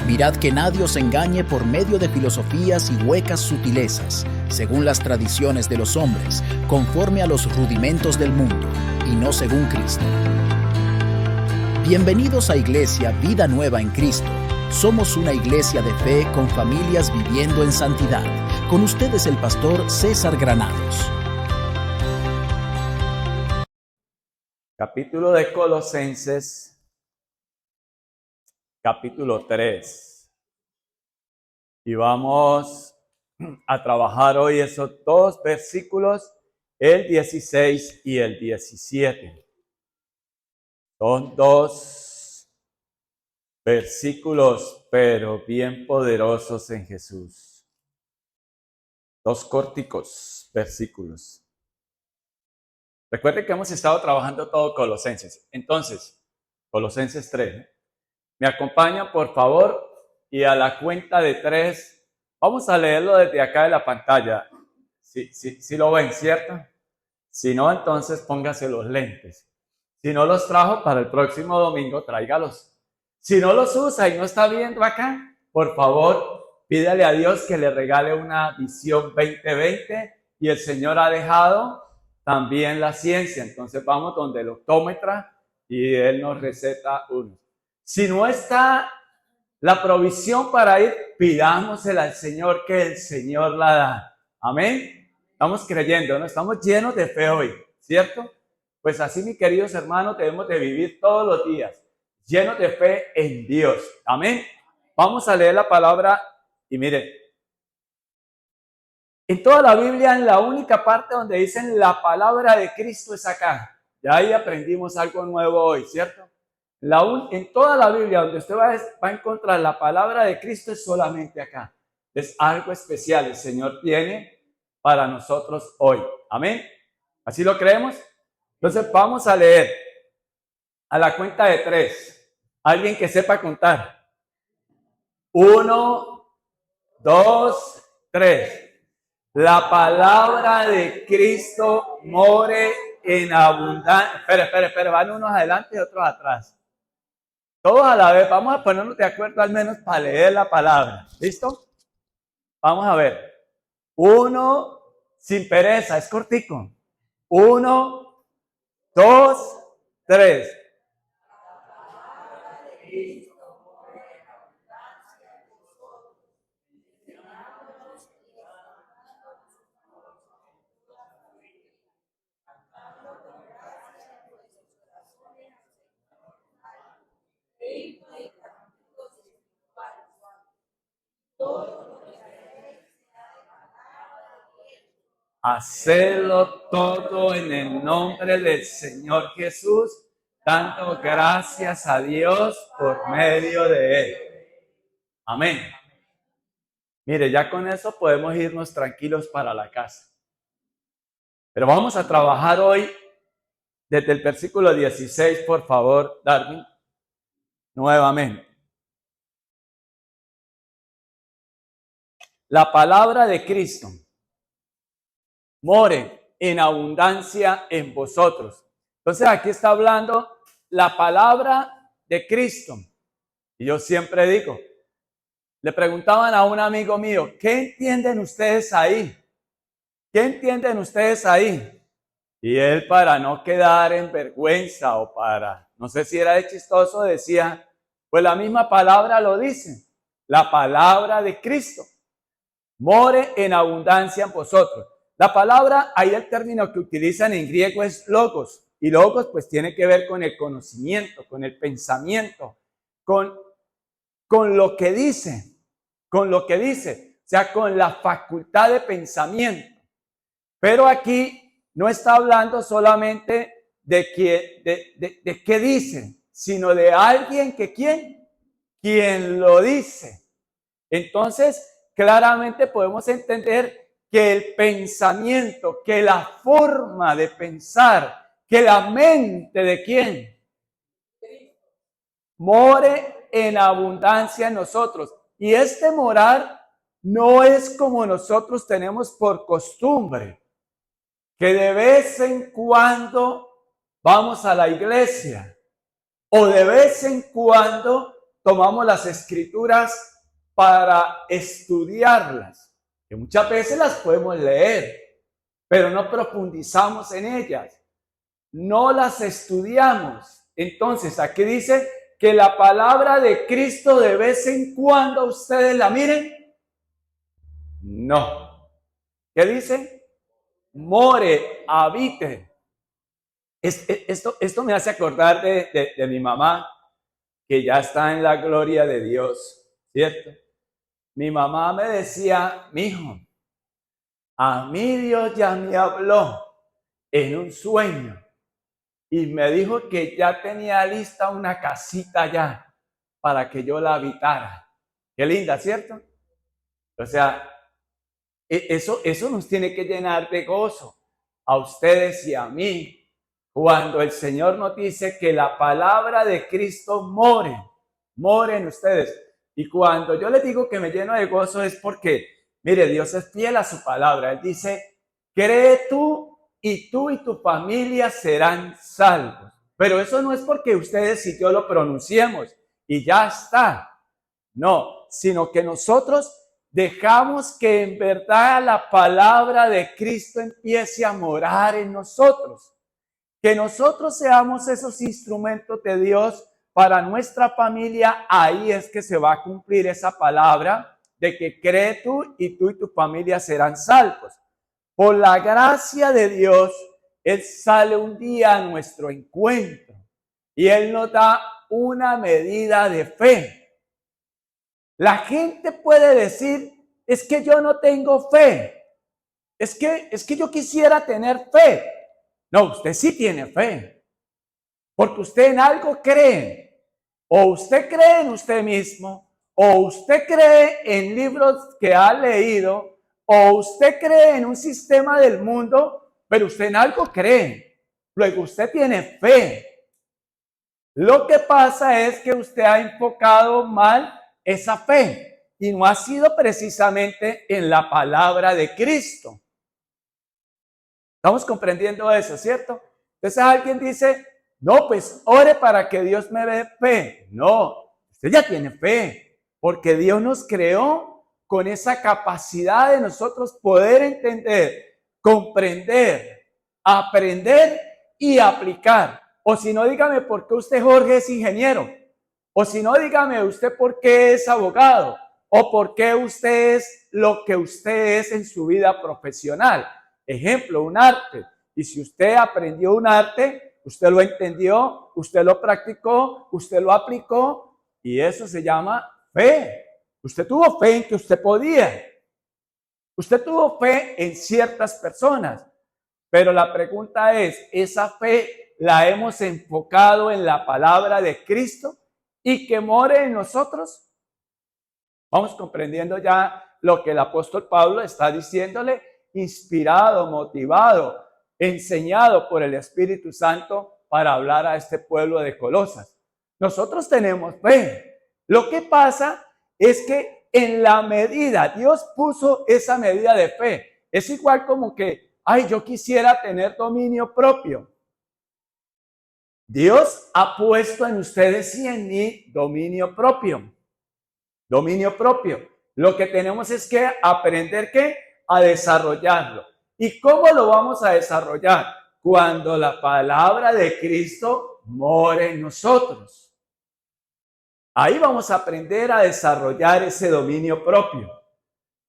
Mirad que nadie os engañe por medio de filosofías y huecas sutilezas, según las tradiciones de los hombres, conforme a los rudimentos del mundo, y no según Cristo. Bienvenidos a Iglesia Vida Nueva en Cristo. Somos una iglesia de fe con familias viviendo en santidad. Con ustedes el pastor César Granados. Capítulo de Colosenses, capítulo 3. Y vamos a trabajar hoy esos dos versículos, el 16 y el 17. Son dos versículos, pero bien poderosos en Jesús. Dos corticos versículos. Recuerden que hemos estado trabajando todo Colosenses. Entonces, Colosenses 3. Me acompañan, por favor, y a la cuenta de 3, vamos a leerlo desde acá de la pantalla. Si lo ven, ¿cierto? Si no, entonces póngase los lentes. Si no los trajo para el próximo domingo, tráigalos. Si no los usa y no está viendo acá, por favor, pídale a Dios que le regale una visión 2020 y el Señor ha dejado también la ciencia. Entonces vamos donde el optómetra y Él nos receta uno. Si no está la provisión para ir, pidámosela al Señor, que el Señor la da. Amén. Estamos creyendo, ¿no? Estamos llenos de fe hoy, ¿cierto? Pues así, mis queridos hermanos, debemos de vivir todos los días llenos de fe en Dios. Amén. Vamos a leer la palabra y miren, en toda la Biblia, en la única parte donde dicen la palabra de Cristo es acá. Ya ahí aprendimos algo nuevo hoy, ¿cierto? En toda la Biblia donde usted va a encontrar la palabra de Cristo es solamente acá. Es algo especial el Señor tiene para nosotros hoy. Amén. ¿Así lo creemos? Entonces vamos a leer a la cuenta de 3. Alguien que sepa contar. 1, 2, 3. La palabra de Cristo more en abundancia. Espera, van unos adelante y otros atrás. Todos a la vez, vamos a ponernos de acuerdo al menos para leer la palabra. ¿Listo? Vamos a ver. 1, sin pereza, es cortico. 1, 2, 3. Hacedlo todo en el nombre del Señor Jesús, dando gracias a Dios por medio de Él. Amén. Mire, ya con eso podemos irnos tranquilos para la casa. Pero vamos a trabajar hoy desde el versículo 16, por favor, Darwin, nuevamente. La palabra de Cristo more en abundancia en vosotros. Entonces aquí está hablando la palabra de Cristo. Y yo siempre digo, le preguntaban a un amigo mío, ¿qué entienden ustedes ahí? ¿Qué entienden ustedes ahí? Y él, para no quedar en vergüenza o para, no sé si era de chistoso, decía, pues la misma palabra lo dice, la palabra de Cristo more en abundancia en vosotros. La palabra, ahí el término que utilizan en griego es logos, y logos pues tiene que ver con el conocimiento, con el pensamiento, con lo que dice, o sea, con la facultad de pensamiento. Pero aquí no está hablando solamente de qué dice, sino de alguien que quien lo dice. Entonces, claramente podemos entender que el pensamiento, que la forma de pensar, que la mente de quién more en abundancia en nosotros. Y este morar no es como nosotros tenemos por costumbre, que de vez en cuando vamos a la iglesia o de vez en cuando tomamos las escrituras para estudiarlas, que muchas veces las podemos leer, pero no profundizamos en ellas, no las estudiamos. Entonces, aquí dice que la palabra de Cristo de vez en cuando ustedes la miren. No. ¿Qué dice? More, habite. Esto me hace acordar de mi mamá, que ya está en la gloria de Dios, ¿cierto? Mi mamá me decía, mijo, a mí Dios ya me habló en un sueño y me dijo que ya tenía lista una casita allá para que yo la habitara. Qué linda, ¿cierto? O sea, eso nos tiene que llenar de gozo a ustedes y a mí, cuando el Señor nos dice que la palabra de Cristo more en ustedes. Y cuando yo les digo que me lleno de gozo es porque, mire, Dios es fiel a su palabra. Él dice, cree tú y tu familia serán salvos. Pero eso no es porque ustedes y yo lo pronunciemos y ya está. No, sino que nosotros dejamos que en verdad la palabra de Cristo empiece a morar en nosotros. Que nosotros seamos esos instrumentos de Dios para nuestra familia. Ahí es que se va a cumplir esa palabra de que cree tú y tu familia serán salvos. Por la gracia de Dios, Él sale un día a nuestro encuentro y Él nos da una medida de fe. La gente puede decir, es que yo no tengo fe. Es que yo quisiera tener fe. No, usted sí tiene fe, porque usted en algo cree, o usted cree en usted mismo, o usted cree en libros que ha leído, o usted cree en un sistema del mundo, pero usted en algo cree, luego usted tiene fe. Lo que pasa es que usted ha enfocado mal esa fe y no ha sido precisamente en la palabra de Cristo. Estamos comprendiendo eso, ¿cierto? Entonces alguien dice, no, pues ore para que Dios me dé fe. No, usted ya tiene fe, porque Dios nos creó con esa capacidad de nosotros poder entender, comprender, aprender y aplicar. O si no, dígame por qué usted, Jorge, es ingeniero. O si no, dígame usted por qué es abogado. O por qué usted es lo que usted es en su vida profesional. Ejemplo, un arte. Y si usted aprendió un arte, usted lo entendió, usted lo practicó, usted lo aplicó, y eso se llama fe. Usted tuvo fe en que usted podía. Usted tuvo fe en ciertas personas. Pero la pregunta es, ¿esa fe la hemos enfocado en la palabra de Cristo y que more en nosotros? Vamos comprendiendo ya lo que el apóstol Pablo está diciéndole, inspirado, motivado, enseñado por el Espíritu Santo para hablar a este pueblo de Colosas. Nosotros tenemos fe. Lo que pasa es que en la medida, Dios puso esa medida de fe. Es igual como que, ay, yo quisiera tener dominio propio. Dios ha puesto en ustedes y en mí dominio propio. Dominio propio. Lo que tenemos es que aprender ¿qué? A desarrollarlo. ¿Y cómo lo vamos a desarrollar? Cuando la palabra de Cristo more en nosotros. Ahí vamos a aprender a desarrollar ese dominio propio.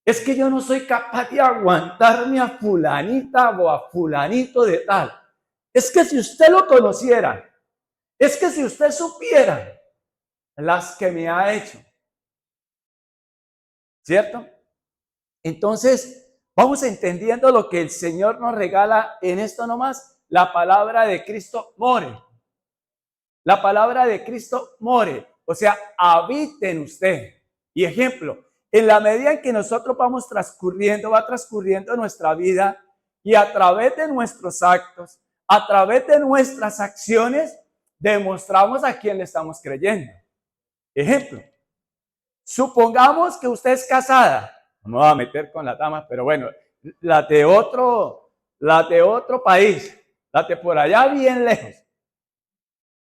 Es que yo no soy capaz de aguantarme a fulanita o a fulanito de tal. Es que si usted lo conociera, es que si usted supiera las que me ha hecho, ¿cierto? Entonces, vamos entendiendo lo que el Señor nos regala en esto nomás. La palabra de Cristo more. La palabra de Cristo more. O sea, habite en usted. Y ejemplo, en la medida en que nosotros vamos transcurriendo, va transcurriendo nuestra vida y a través de nuestros actos, a través de nuestras acciones, demostramos a quién le estamos creyendo. Ejemplo, supongamos que usted es casada. No me voy a meter con las damas, pero bueno, la de otro país, la de por allá bien lejos.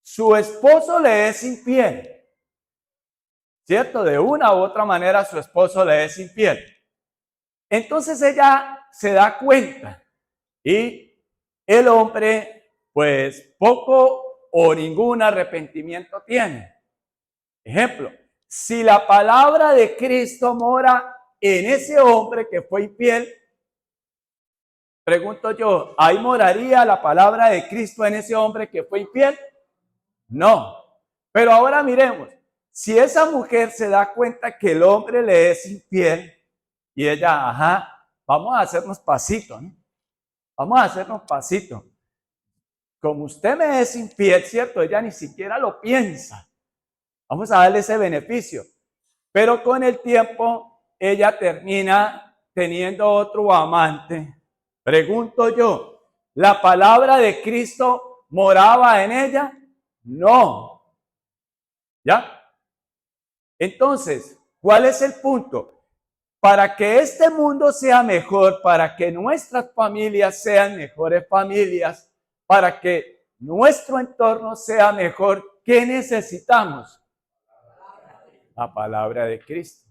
Su esposo le es infiel. ¿cierto? De una u otra manera su esposo le es infiel. Entonces ella se da cuenta y el hombre, pues poco o ningún arrepentimiento tiene. Ejemplo, si la palabra de Cristo mora en ese hombre que fue infiel, pregunto yo, ¿ahí moraría la palabra de Cristo en ese hombre que fue infiel? No. Pero ahora miremos, si esa mujer se da cuenta que el hombre le es infiel y ella, vamos a hacernos pasito, ¿no? Vamos a hacernos pasito. Como usted me es infiel, ¿cierto? Ella ni siquiera lo piensa. Vamos a darle ese beneficio. Pero con el tiempo, ella termina teniendo otro amante. Pregunto yo, ¿la palabra de Cristo moraba en ella? No. ¿Ya? Entonces, ¿cuál es el punto? Para que este mundo sea mejor, para que nuestras familias sean mejores familias, para que nuestro entorno sea mejor, ¿qué necesitamos? La palabra de Cristo.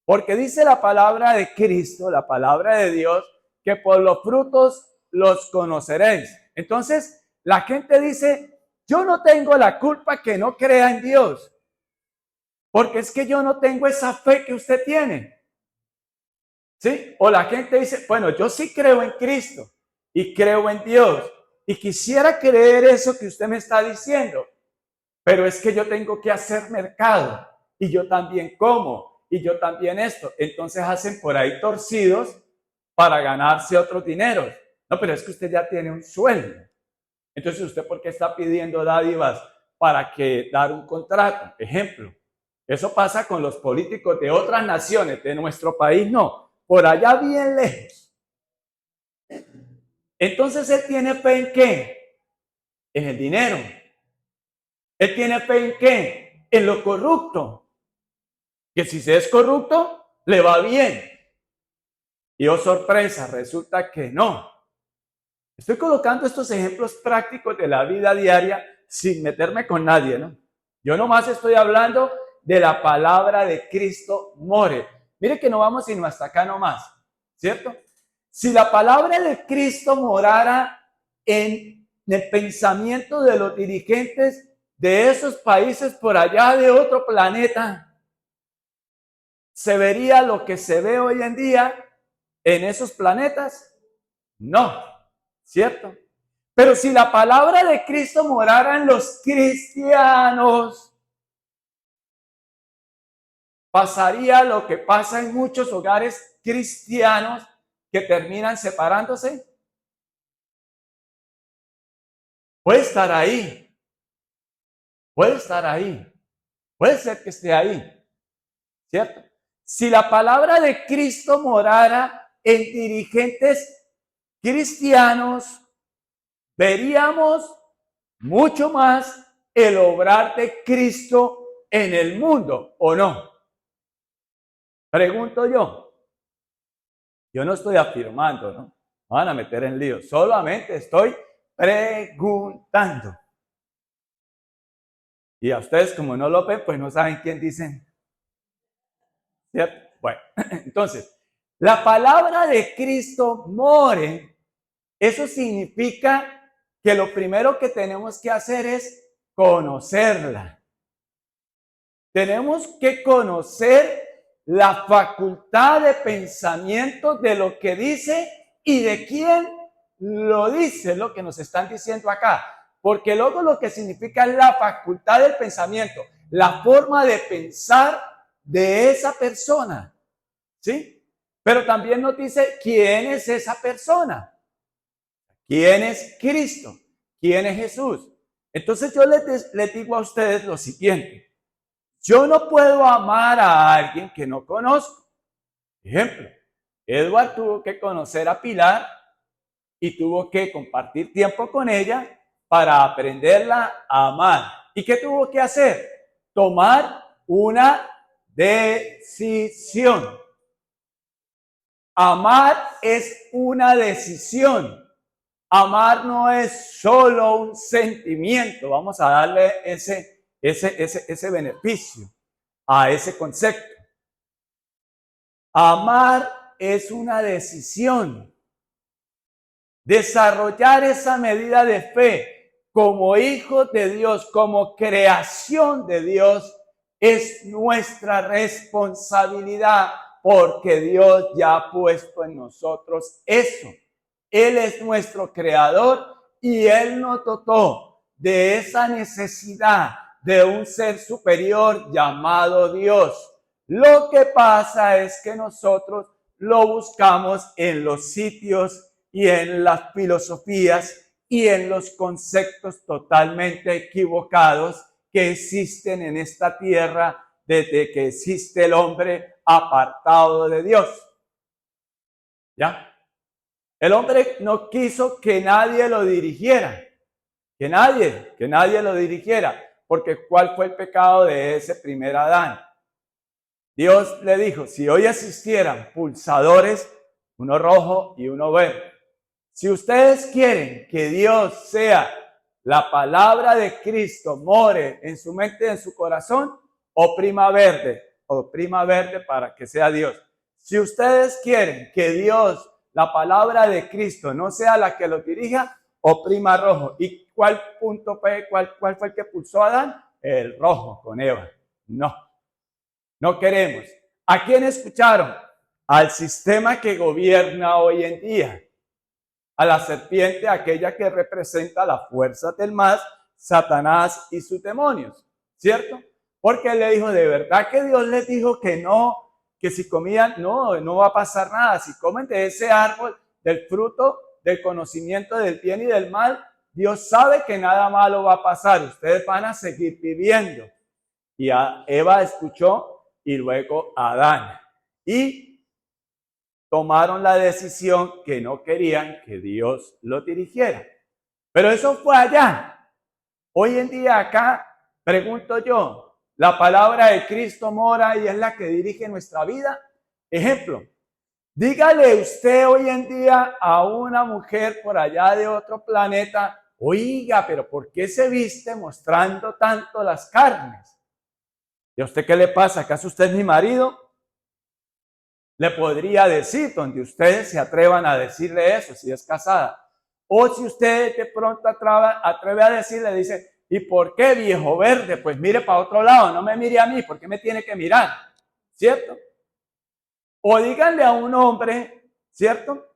Porque dice la palabra de Cristo, la palabra de Dios, que por los frutos los conoceréis. Entonces, la gente dice, yo no tengo la culpa que no crea en Dios, porque es que yo no tengo esa fe que usted tiene. ¿Sí? O la gente dice, bueno, yo sí creo en Cristo y creo en Dios y quisiera creer eso que usted me está diciendo, pero es que yo tengo que hacer mercado y yo también como y yo también esto. Entonces hacen por ahí torcidos para ganarse otros dineros. No, pero es que usted ya tiene un sueldo. Entonces, ¿usted por qué está pidiendo dádivas para que dar un contrato? Ejemplo, eso pasa con los políticos de otras naciones, de nuestro país no, por allá bien lejos. Entonces, ¿él tiene fe en qué? En el dinero. ¿Él tiene fe en qué? En lo corrupto. Que si se es corrupto, le va bien. Y oh sorpresa, resulta que no. Estoy colocando estos ejemplos prácticos de la vida diaria sin meterme con nadie, ¿no? Yo nomás estoy hablando de la palabra de Cristo more. Mire que no vamos sino hasta acá nomás, ¿cierto? Si la palabra de Cristo morara en el pensamiento de los dirigentes de esos países por allá de otro planeta, ¿se vería lo que se ve hoy en día en esos planetas? No, ¿cierto? Pero si la palabra de Cristo morara en los cristianos, pasaría lo que pasa en muchos hogares cristianos que terminan separándose. Puede estar ahí, puede estar ahí, puede ser que esté ahí, ¿cierto? Si la palabra de Cristo morara en dirigentes cristianos, veríamos mucho más el obrar de Cristo en el mundo, ¿o no? Pregunto yo. Yo no estoy afirmando, ¿no? Me van a meter en lío. Solamente estoy preguntando. Y a ustedes, como no lo ven, pues no saben quién dicen. ¿Cierto? Bueno, entonces, la palabra de Cristo more. Eso significa que lo primero que tenemos que hacer es conocerla. Tenemos que conocer la facultad de pensamiento de lo que dice y de quién lo dice, lo que nos están diciendo acá. Porque luego lo que significa es la facultad del pensamiento, la forma de pensar de esa persona, ¿sí? Pero también nos dice quién es esa persona, quién es Cristo, quién es Jesús. Entonces yo les digo a ustedes lo siguiente. Yo no puedo amar a alguien que no conozco. Ejemplo, Edward tuvo que conocer a Pilar y tuvo que compartir tiempo con ella para aprenderla a amar. ¿Y qué tuvo que hacer? Tomar una decisión. Amar es una decisión. Amar no es solo un sentimiento. Vamos a darle ese beneficio. a ese concepto. Amar es una decisión. Desarrollar esa medida de fe como hijos de Dios, como creación de Dios, es nuestra responsabilidad porque Dios ya ha puesto en nosotros eso. Él es nuestro creador y Él nos dotó de esa necesidad de un ser superior llamado Dios. Lo que pasa es que nosotros lo buscamos en los sitios y en las filosofías y en los conceptos totalmente equivocados que existen en esta tierra desde que existe el hombre apartado de Dios. ¿Ya? El hombre no quiso que nadie lo dirigiera, que nadie lo dirigiera, porque ¿cuál fue el pecado de ese primer Adán? Dios le dijo, si hoy existieran pulsadores, uno rojo y uno verde, si ustedes quieren que Dios sea la palabra de Cristo, more en su mente y en su corazón, oprima verde para que sea Dios. Si ustedes quieren que Dios, la palabra de Cristo, no sea la que lo dirija, oprima rojo. ¿Y cuál punto fue, cuál fue el que pulsó a Adán? El rojo con Eva. No queremos. ¿A quién escucharon? Al sistema que gobierna hoy en día. A la serpiente, aquella que representa la fuerza del mal, Satanás y sus demonios, ¿cierto? Porque él le dijo, de verdad que Dios les dijo que no, que si comían, no va a pasar nada. Si comen de ese árbol, del fruto del conocimiento del bien y del mal, Dios sabe que nada malo va a pasar. Ustedes van a seguir viviendo. Y Eva escuchó y luego Adán. Y tomaron la decisión que no querían que Dios lo dirigiera. Pero eso fue allá. Hoy en día acá, pregunto yo, ¿la palabra de Cristo mora y es la que dirige nuestra vida? Ejemplo, dígale usted hoy en día a una mujer por allá de otro planeta, oiga, pero ¿por qué se viste mostrando tanto las carnes? ¿Y a usted qué le pasa? ¿Acaso usted es mi marido? Le podría decir, donde ustedes se atrevan a decirle eso, si es casada. O si usted de pronto atreve a decirle, dice, ¿y por qué, viejo verde? Pues mire para otro lado, no me mire a mí, ¿por qué me tiene que mirar? ¿Cierto? O díganle a un hombre, ¿cierto?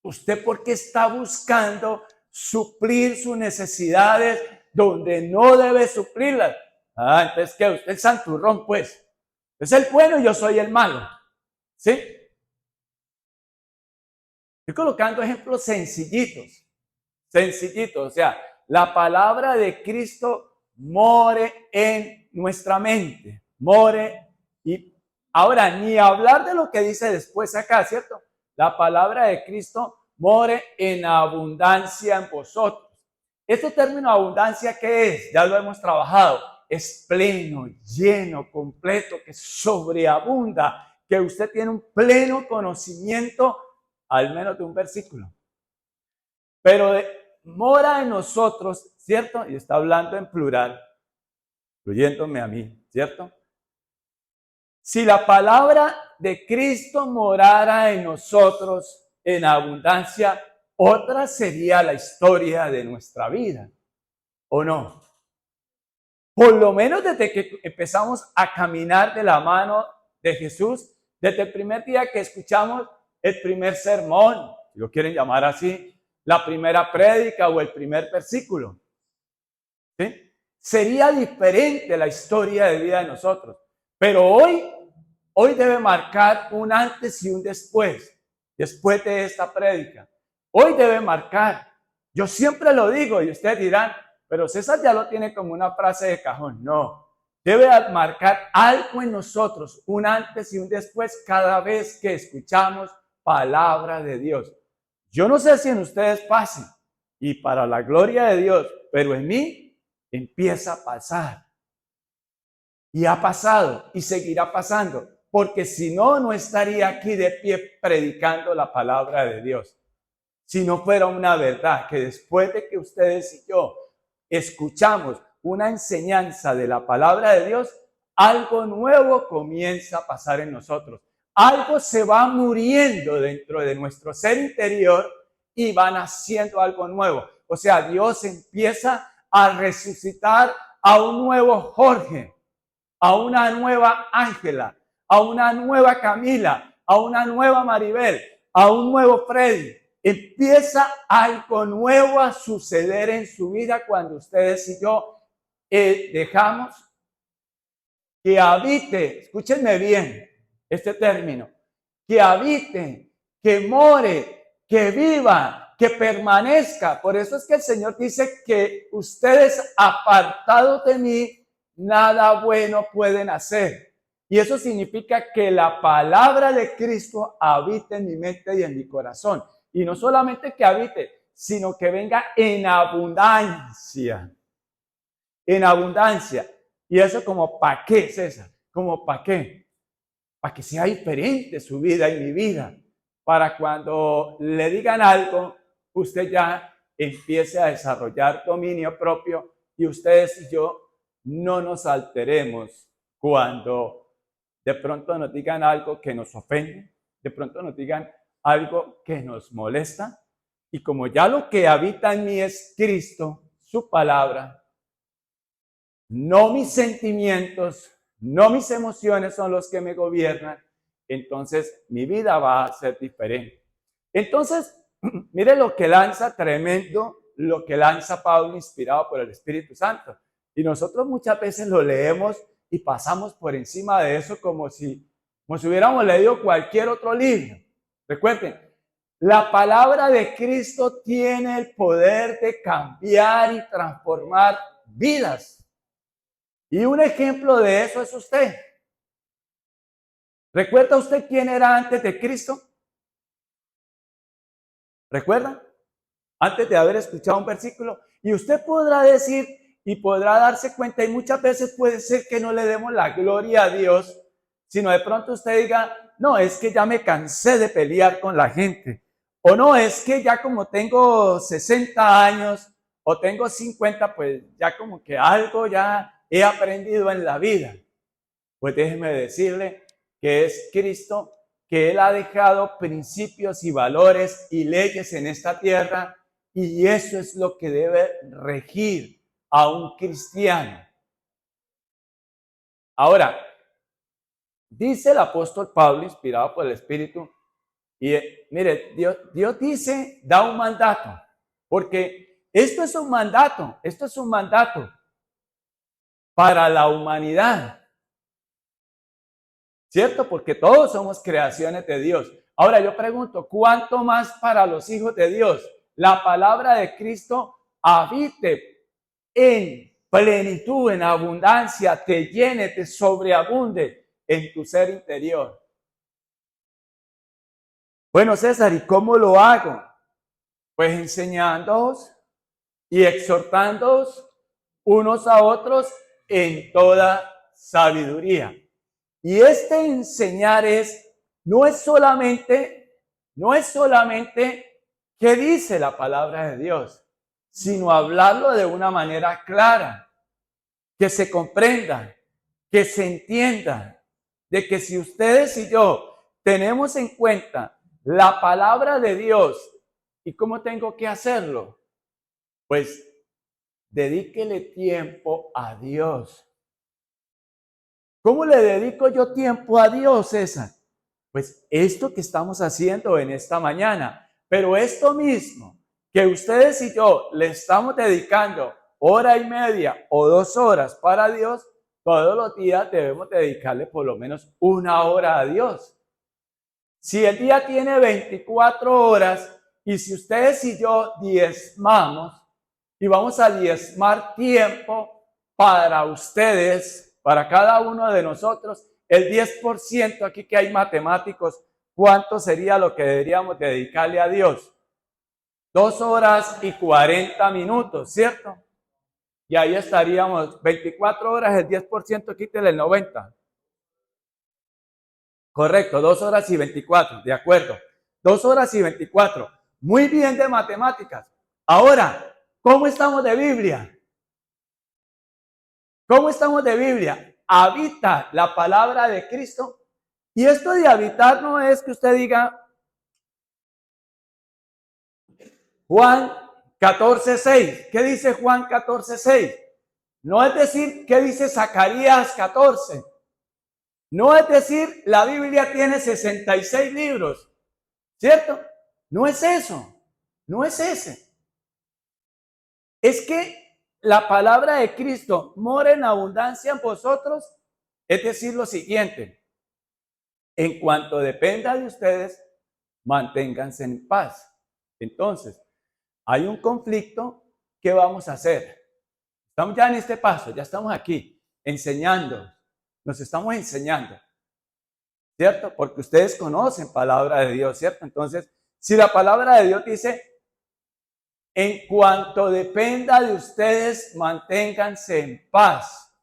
¿Usted por qué está buscando suplir sus necesidades donde no debe suplirlas? Ah, entonces, ¿qué? Usted es santurrón, pues. Es el bueno y yo soy el malo. ¿Sí? Estoy colocando ejemplos sencillitos. O sea, la palabra de Cristo more en nuestra mente. Y ahora, ni hablar de lo que dice después acá, ¿cierto? La palabra de Cristo more en abundancia en vosotros. Este término abundancia, ¿qué es? Ya lo hemos trabajado. Es pleno, lleno, completo, que sobreabunda, que usted tiene un pleno conocimiento, al menos de un versículo. Pero mora en nosotros, ¿cierto? Y está hablando en plural, incluyéndome a mí, ¿cierto? Si la palabra de Cristo morara en nosotros en abundancia, otra sería la historia de nuestra vida, ¿o no? Por lo menos desde que empezamos a caminar de la mano de Jesús, desde el primer día que escuchamos el primer sermón, si lo quieren llamar así, la primera prédica o el primer versículo, ¿sí? Sería diferente la historia de vida de nosotros. Pero hoy debe marcar un antes y un después de esta prédica. Hoy debe marcar. Yo siempre lo digo y ustedes dirán, pero César ya lo tiene como una frase de cajón. No, debe marcar algo en nosotros, un antes y un después cada vez que escuchamos palabra de Dios. Yo no sé si en ustedes pase, y para la gloria de Dios, pero en mí empieza a pasar. Y ha pasado y seguirá pasando, porque si no, no estaría aquí de pie predicando la palabra de Dios. Si no fuera una verdad que después de que ustedes y yo escuchamos una enseñanza de la palabra de Dios, algo nuevo comienza a pasar en nosotros. Algo se va muriendo dentro de nuestro ser interior y va naciendo algo nuevo. O sea, Dios empieza a resucitar a un nuevo Jorge, a una nueva Ángela, a una nueva Camila, a una nueva Maribel, a un nuevo Freddy. Empieza algo nuevo a suceder en su vida cuando ustedes y yo dejamos que habite, escúchenme bien este término, que habite, que more, que viva, que permanezca. Por eso es que el Señor dice que ustedes apartados de mí, nada bueno pueden hacer. Y eso significa que la palabra de Cristo habite en mi mente y en mi corazón. Y no solamente que habite, sino que venga en abundancia. En abundancia. ¿Y eso como para qué, César? ¿Como para qué? Para que sea diferente su vida y mi vida. Para cuando le digan algo, usted ya empiece a desarrollar dominio propio y ustedes y yo no nos alteremos cuando de pronto nos digan algo que nos ofende, de pronto nos digan algo que nos molesta. Y como ya lo que habita en mí es Cristo, su palabra, no mis sentimientos, no mis emociones son los que me gobiernan, entonces mi vida va a ser diferente. Entonces, mire lo que lanza tremendo, lo que lanza Pablo inspirado por el Espíritu Santo. Y nosotros muchas veces lo leemos y pasamos por encima de eso como si hubiéramos leído cualquier otro libro. Recuerden, la palabra de Cristo tiene el poder de cambiar y transformar vidas. Y un ejemplo de eso es usted. ¿Recuerda usted quién era antes de Cristo? ¿Recuerda? Antes de haber escuchado un versículo. Y usted podrá decir y podrá darse cuenta, y muchas veces puede ser que no le demos la gloria a Dios, sino de pronto usted diga, no, es que ya me cansé de pelear con la gente. O no, es que ya como tengo 60 años o tengo 50, pues ya como que algo ya he aprendido en la vida. Pues déjeme decirle que es Cristo, que Él ha dejado principios y valores y leyes en esta tierra, y eso es lo que debe regir a un cristiano. Ahora, dice el apóstol Pablo, inspirado por el Espíritu, y mire, Dios dice, da un mandato, porque esto es un mandato para la humanidad, ¿cierto? Porque todos somos creaciones de Dios. Ahora yo pregunto, ¿cuánto más para los hijos de Dios? La palabra de Cristo habite en plenitud, en abundancia, te llene, te sobreabunde en tu ser interior. Bueno, César, ¿y cómo lo hago? Pues enseñándoos y exhortándoos unos a otros en toda sabiduría. Y este enseñar no es solamente qué dice la palabra de Dios, sino hablarlo de una manera clara, que se comprenda, que se entienda, de que si ustedes y yo tenemos en cuenta la palabra de Dios y cómo tengo que hacerlo, pues dedíquele tiempo a Dios. ¿Cómo le dedico yo tiempo a Dios, César? Pues esto que estamos haciendo en esta mañana, pero esto mismo que ustedes y yo le estamos dedicando 1:30 o 2 horas para Dios, todos los días debemos dedicarle por lo menos 1 hora a Dios. Si el día tiene 24 horas y si ustedes y yo diezmamos y vamos a diezmar tiempo para ustedes, para cada uno de nosotros, el 10%, aquí que hay matemáticos, ¿cuánto sería lo que deberíamos dedicarle a Dios? 2 horas y 40 minutos, ¿cierto? Y ahí estaríamos, 24 horas, el 10%, quítele el 90. Correcto, 2 horas y 24, de acuerdo. 2 horas y 24. Muy bien de matemáticas. Ahora, ¿cómo estamos de Biblia? ¿Cómo estamos de Biblia? habita la palabra de Cristo. Y esto de habitar no es que usted diga Juan 14:6. ¿Qué dice Juan 14:6? No es decir, ¿qué dice Zacarías 14? No es decir, la Biblia tiene 66 libros, ¿cierto? No es eso, no es ese. Es que la palabra de Cristo mora en abundancia en vosotros, es decir, lo siguiente: en cuanto dependa de ustedes, manténganse en paz. Entonces, hay un conflicto. ¿Qué vamos a hacer? Estamos ya en este paso, ya estamos aquí, enseñando, nos estamos enseñando, ¿cierto? Porque ustedes conocen palabra de Dios, ¿cierto? Entonces, si la palabra de Dios dice, en cuanto dependa de ustedes, manténganse en paz.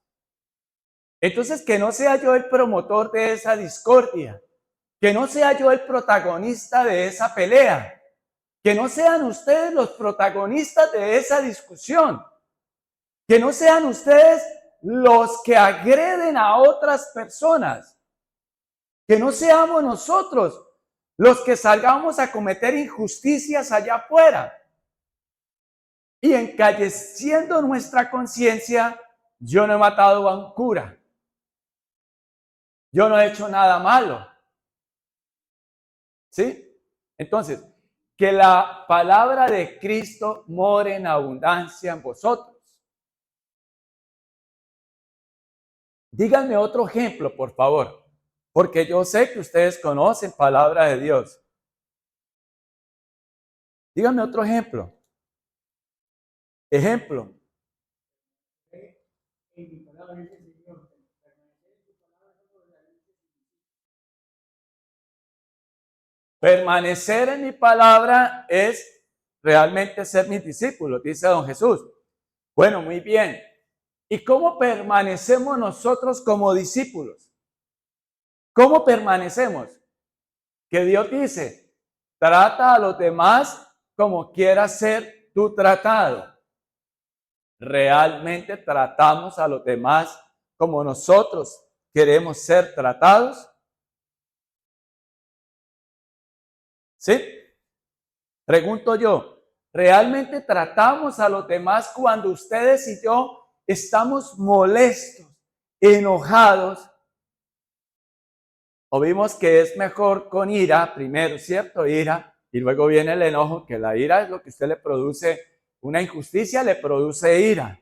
Entonces, que no sea yo el promotor de esa discordia, que no sea yo el protagonista de esa pelea, que no sean ustedes los protagonistas de esa discusión, que no sean ustedes los que agreden a otras personas, que no seamos nosotros los que salgamos a cometer injusticias allá afuera. Y encalleciendo nuestra conciencia, yo no he matado a un cura, yo no he hecho nada malo. ¿Sí? Entonces, que la palabra de Cristo more en abundancia en vosotros. Díganme otro ejemplo, por favor, porque yo sé que ustedes conocen palabra de Dios. Díganme otro ejemplo. Ejemplo. Permanecer en mi palabra es realmente ser mis discípulos, dice don Jesús. Bueno, muy bien. ¿Y cómo permanecemos nosotros como discípulos? ¿Cómo permanecemos? Que Dios dice, trata a los demás como quieras ser tú tratado. ¿Realmente tratamos a los demás como nosotros queremos ser tratados? ¿Sí? Pregunto yo, ¿realmente tratamos a los demás cuando ustedes y yo estamos molestos, enojados? O vimos que es mejor con ira, primero, ¿cierto? Ira, y luego viene el enojo, que la ira es lo que usted le produce, una injusticia le produce ira,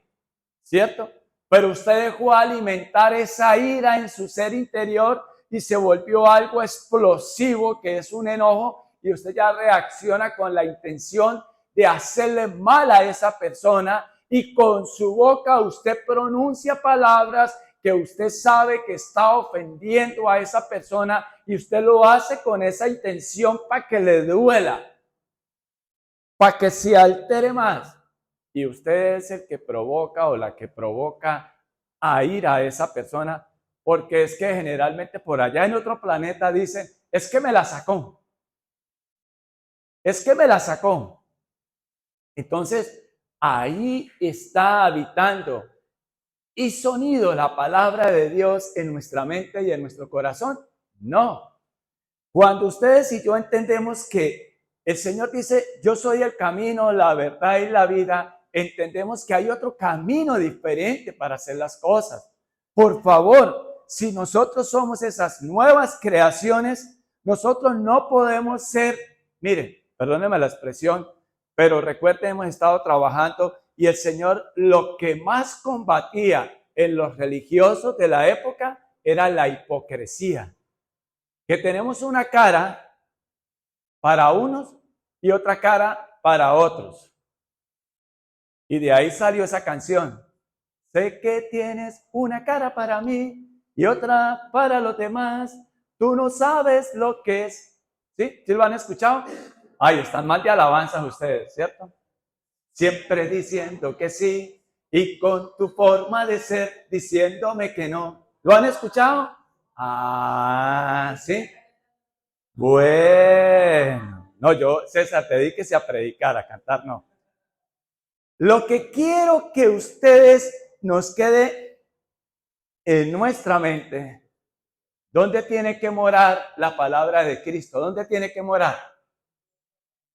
¿cierto? Pero usted dejó alimentar esa ira en su ser interior y se volvió algo explosivo, que es un enojo, y usted ya reacciona con la intención de hacerle mal a esa persona, y con su boca usted pronuncia palabras que usted sabe que está ofendiendo a esa persona, y usted lo hace con esa intención para que le duela, para que se altere más. Y usted es el que provoca o la que provoca a ir a esa persona, porque es que generalmente por allá en otro planeta dicen, es que me la sacó. Es que me la sacó. Entonces, ahí está habitando y sonido la palabra de Dios en nuestra mente y en nuestro corazón. No. Cuando ustedes y yo entendemos que el Señor dice, yo soy el camino, la verdad y la vida, entendemos que hay otro camino diferente para hacer las cosas. Por favor, si nosotros somos esas nuevas creaciones, nosotros no podemos ser, miren, perdónenme la expresión, pero recuerden, hemos estado trabajando y el Señor lo que más combatía en los religiosos de la época era la hipocresía. Que tenemos una cara para unos y otra cara para otros. Y de ahí salió esa canción. Sé que tienes una cara para mí y otra para los demás. Tú no sabes lo que es. ¿Sí? ¿Sí lo han escuchado? Ay, están mal de alabanzas ustedes, ¿cierto? Siempre diciendo que sí y con tu forma de ser diciéndome que no. ¿Lo han escuchado? Ah, ¿sí? Bueno. No, yo, César, te dediquese a predicar, a cantar, no. Lo que quiero que ustedes nos quede en nuestra mente, ¿dónde tiene que morar la palabra de Cristo? ¿Dónde tiene que morar?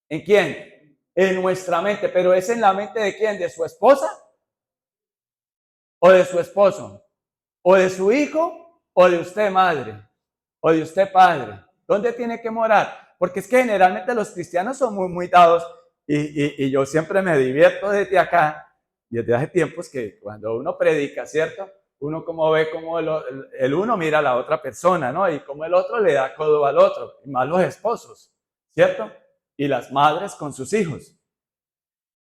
¿En quién? En nuestra mente. ¿Pero es en la mente de quién? ¿De su esposa? ¿O de su esposo? ¿O de su hijo? ¿O de usted, madre? ¿O de usted, padre? ¿Dónde tiene que morar? Porque es que generalmente los cristianos son muy dados y yo siempre me divierto desde acá, desde hace tiempos que cuando uno predica, ¿cierto? Uno como ve como el uno mira a la otra persona, ¿no? Y como el otro le da codo al otro, y más los esposos, ¿cierto? Y las madres con sus hijos.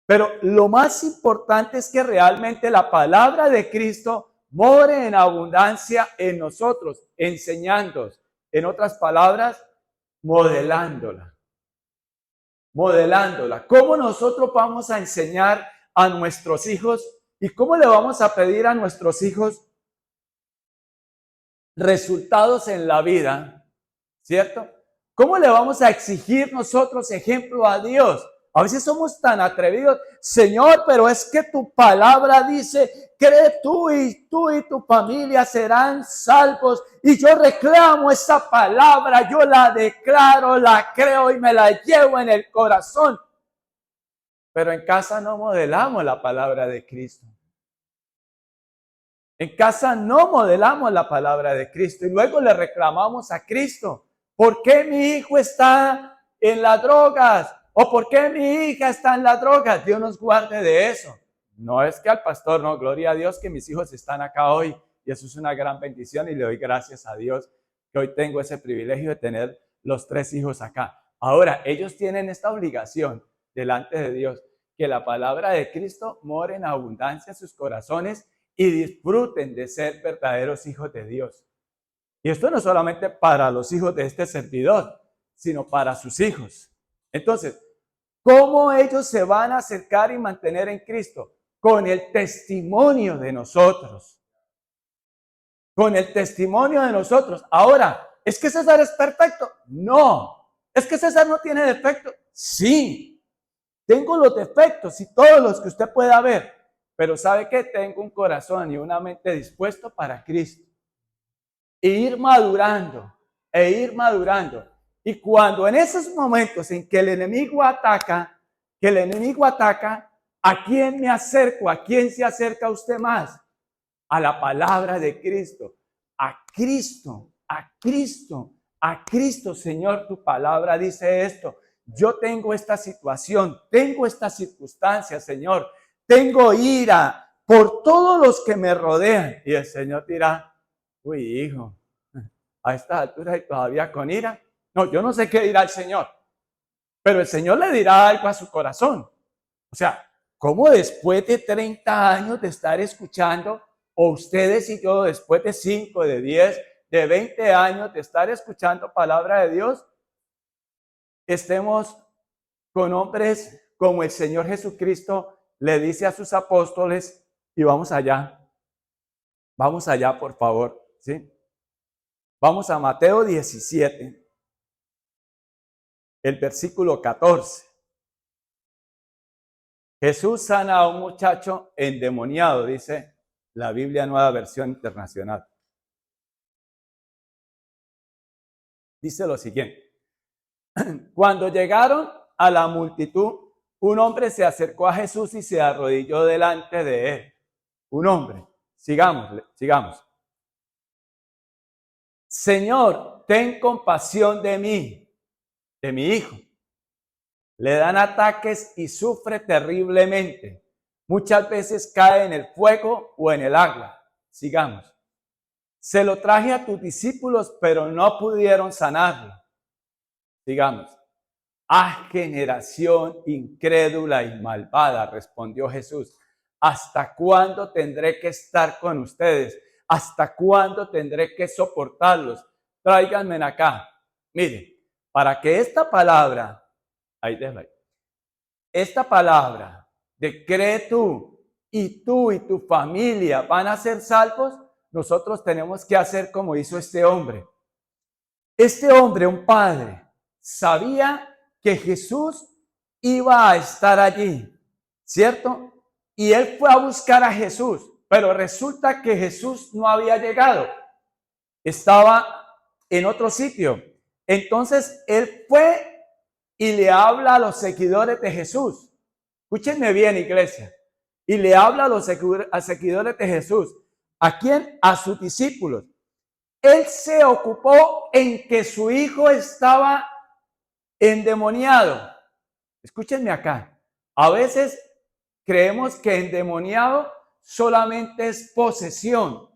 Pero lo más importante es que realmente la palabra de Cristo more en abundancia en nosotros, enseñándonos. En otras palabras, modelándola. Modelándola. ¿Cómo nosotros vamos a enseñar a nuestros hijos y cómo le vamos a pedir a nuestros hijos resultados en la vida? ¿Cierto? ¿Cómo le vamos a exigir nosotros ejemplo a Dios? A veces somos tan atrevidos, Señor, pero es que tu palabra dice, cree tú y tu familia serán salvos. Y yo reclamo esa palabra, yo la declaro, la creo y me la llevo en el corazón. Pero en casa no modelamos la palabra de Cristo. En casa no modelamos la palabra de Cristo y luego le reclamamos a Cristo. ¿Por qué mi hijo está en las drogas? ¿O por qué mi hija está en las drogas? Dios nos guarde de eso. No es que al pastor, no, gloria a Dios que mis hijos están acá hoy y eso es una gran bendición y le doy gracias a Dios que hoy tengo ese privilegio de tener los 3 hijos acá. Ahora, ellos tienen esta obligación delante de Dios, que la palabra de Cristo more en abundancia en sus corazones y disfruten de ser verdaderos hijos de Dios. Y esto no solamente para los hijos de este servidor, sino para sus hijos. Entonces, ¿cómo ellos se van a acercar y mantener en Cristo? Con el testimonio de nosotros. Con el testimonio de nosotros. Ahora, ¿es que César es perfecto? No. ¿Es que César no tiene defecto? Sí. Tengo los defectos y todos los que usted pueda ver. Pero ¿sabe qué? Tengo un corazón y una mente dispuesto para Cristo. E ir madurando, Y cuando en esos momentos en que el enemigo ataca, ¿a quién me acerco? ¿A quién se acerca usted más? A la palabra de Cristo. A Cristo, Señor, tu palabra dice esto. Yo tengo esta situación, tengo esta circunstancia, Señor. Tengo ira por todos los que me rodean. Y el Señor dirá, uy, hijo, a esta altura y todavía con ira. No, yo no sé qué dirá el Señor, pero el Señor le dirá algo a su corazón. O sea, ¿cómo después de 30 años de estar escuchando, o ustedes y yo después de 5, de 10, de 20 años de estar escuchando palabra de Dios, estemos con hombres como el Señor Jesucristo le dice a sus apóstoles? Y vamos allá, por favor, ¿sí? Vamos a Mateo 17, el versículo 14. Jesús sana a un muchacho endemoniado, dice la Biblia Nueva Versión Internacional. Dice lo siguiente. Cuando llegaron a la multitud, un hombre se acercó a Jesús y se arrodilló delante de él. Un hombre. Sigamos. Señor, ten compasión de mí, de mi hijo. Le dan ataques y sufre terriblemente. Muchas veces cae en el fuego o en el agua. Sigamos. Se lo traje a tus discípulos, pero no pudieron sanarlo. Sigamos. Ah, generación incrédula y malvada, respondió Jesús. ¿Hasta cuándo tendré que estar con ustedes? ¿Hasta cuándo tendré que soportarlos? Tráiganme acá. Miren, para que esta palabra, esta palabra de cree tú y tu familia van a ser salvos, nosotros tenemos que hacer como hizo este hombre. Este hombre, un padre, sabía que Jesús iba a estar allí, ¿cierto? Y él fue a buscar a Jesús. pero resulta que Jesús no había llegado, estaba en otro sitio. Entonces él fue y le habla a los seguidores de Jesús. Escúchenme bien, iglesia. Y le habla a los seguidores de Jesús. ¿A quién? A sus discípulos. Él se ocupó en que su hijo estaba endemoniado. Escúchenme acá. A veces creemos que endemoniado solamente es posesión.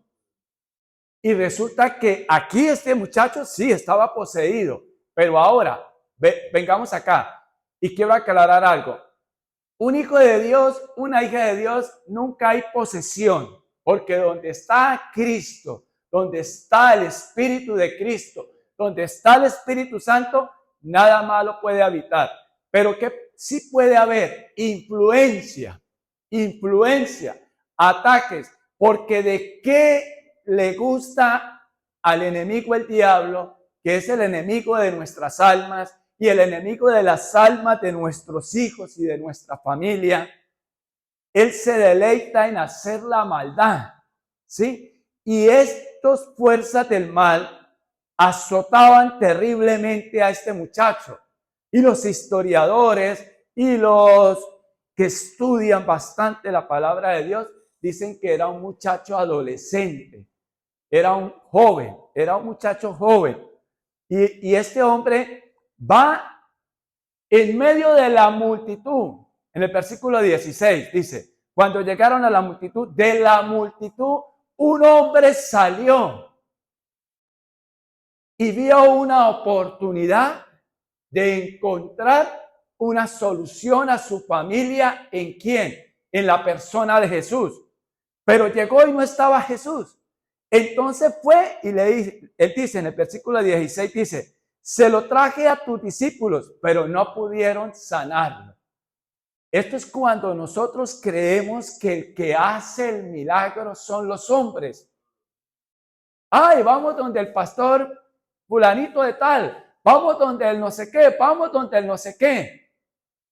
Y resulta que aquí este muchacho sí estaba poseído. Pero ahora, vengamos acá. Y quiero aclarar algo. Un hijo de Dios, una hija de Dios, nunca hay posesión. Porque donde está Cristo, donde está el Espíritu de Cristo, donde está el Espíritu Santo, nada malo puede habitar. Pero que sí puede haber influencia, ataques, porque de qué le gusta al enemigo el diablo, que es el enemigo de nuestras almas y el enemigo de las almas de nuestros hijos y de nuestra familia. Él se deleita en hacer la maldad, ¿sí? Y estas fuerzas del mal azotaban terriblemente a este muchacho. Y los historiadores y los que estudian bastante la palabra de Dios dicen que era un muchacho adolescente, era un joven, era un muchacho joven. Y este hombre va en medio de la multitud. En el versículo 16 dice, cuando llegaron a la multitud, de la multitud un hombre salió y vio una oportunidad de encontrar una solución a su familia. ¿En quién? En la persona de Jesús. Pero llegó y no estaba Jesús. Entonces fue y le dice, él dice en el versículo 16, dice, se lo traje a tus discípulos, pero no pudieron sanarlo. Esto es cuando nosotros creemos que el que hace el milagro son los hombres. Ay, vamos donde el pastor fulanito de tal, vamos donde el no sé qué, vamos donde el no sé qué.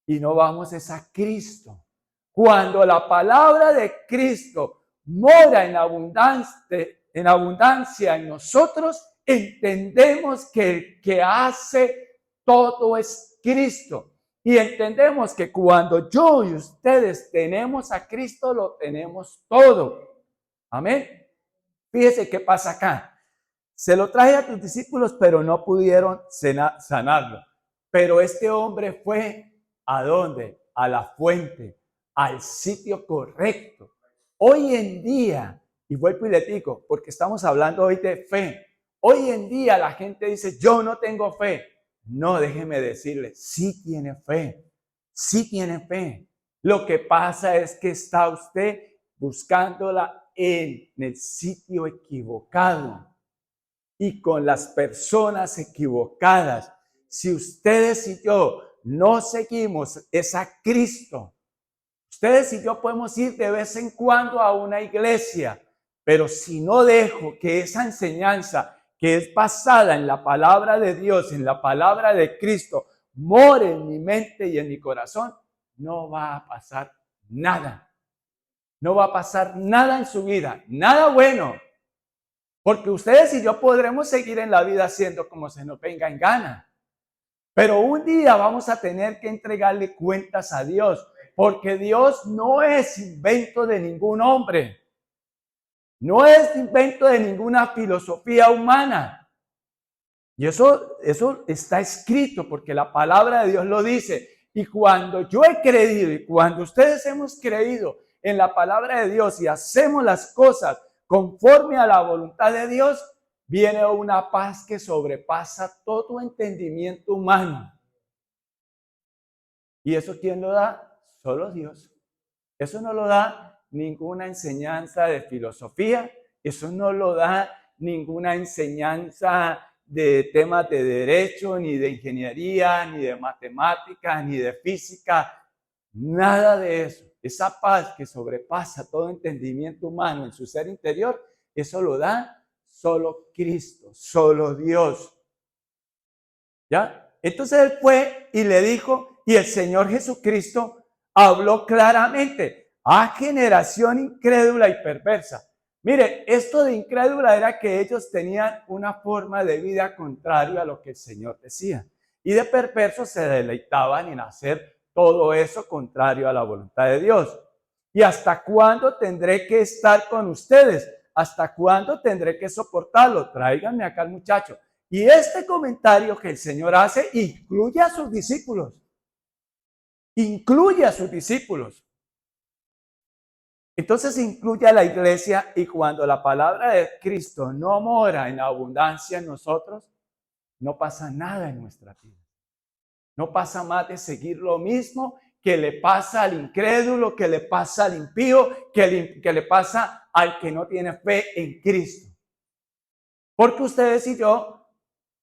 Y no vamos es a Cristo. Cuando la palabra de Cristo mora en abundancia en nosotros, entendemos que el que hace todo es Cristo. Y entendemos que cuando yo y ustedes tenemos a Cristo, lo tenemos todo. Amén. Fíjese qué pasa acá. Se lo traje a tus discípulos, pero no pudieron sanarlo. Pero este hombre fue, ¿a dónde? A la fuente, al sitio correcto. Hoy en día, y vuelvo y le digo, porque estamos hablando hoy de fe. Hoy en día la gente dice, yo no tengo fe. No, déjeme decirle, sí tiene fe, sí tiene fe. Lo que pasa es que está usted buscándola en el sitio equivocado y con las personas equivocadas. Si ustedes y yo no seguimos es a Cristo, ustedes y yo podemos ir de vez en cuando a una iglesia, pero si no dejo que esa enseñanza que es basada en la palabra de Dios, en la palabra de Cristo, more en mi mente y en mi corazón, no va a pasar nada. No va a pasar nada en su vida, nada bueno. Porque ustedes y yo podremos seguir en la vida haciendo como se nos venga en gana. Pero un día vamos a tener que entregarle cuentas a Dios, porque Dios no es invento de ningún hombre. No es invento de ninguna filosofía humana. Y eso está escrito porque la palabra de Dios lo dice. Y cuando yo he creído y cuando ustedes hemos creído en la palabra de Dios y hacemos las cosas conforme a la voluntad de Dios, viene una paz que sobrepasa todo entendimiento humano. ¿Y eso quién lo da? Solo Dios. Eso no lo da ninguna enseñanza de filosofía. Eso no lo da ninguna enseñanza de temas de derecho, ni de ingeniería, ni de matemáticas, ni de física. Nada de eso. Esa paz que sobrepasa todo entendimiento humano en su ser interior, eso lo da solo Cristo, solo Dios. ¿Ya? Entonces él fue y le dijo, y el Señor Jesucristo habló claramente. ¡ah, generación incrédula y perversa! Mire, esto de incrédula era que ellos tenían una forma de vida contraria a lo que el Señor decía. Y de perversos se deleitaban en hacer todo eso contrario a la voluntad de Dios. ¿Y hasta cuándo tendré que estar con ustedes? ¿Hasta cuándo tendré que soportarlo? Tráiganme acá al muchacho. Y este comentario que el Señor hace incluye a sus discípulos. Incluye a sus discípulos. Entonces incluye a la iglesia, y cuando la palabra de Cristo no mora en abundancia en nosotros, no pasa nada en nuestra vida. No pasa más de seguir lo mismo que le pasa al incrédulo, que le pasa al impío, que le pasa al que no tiene fe en Cristo. Porque ustedes y yo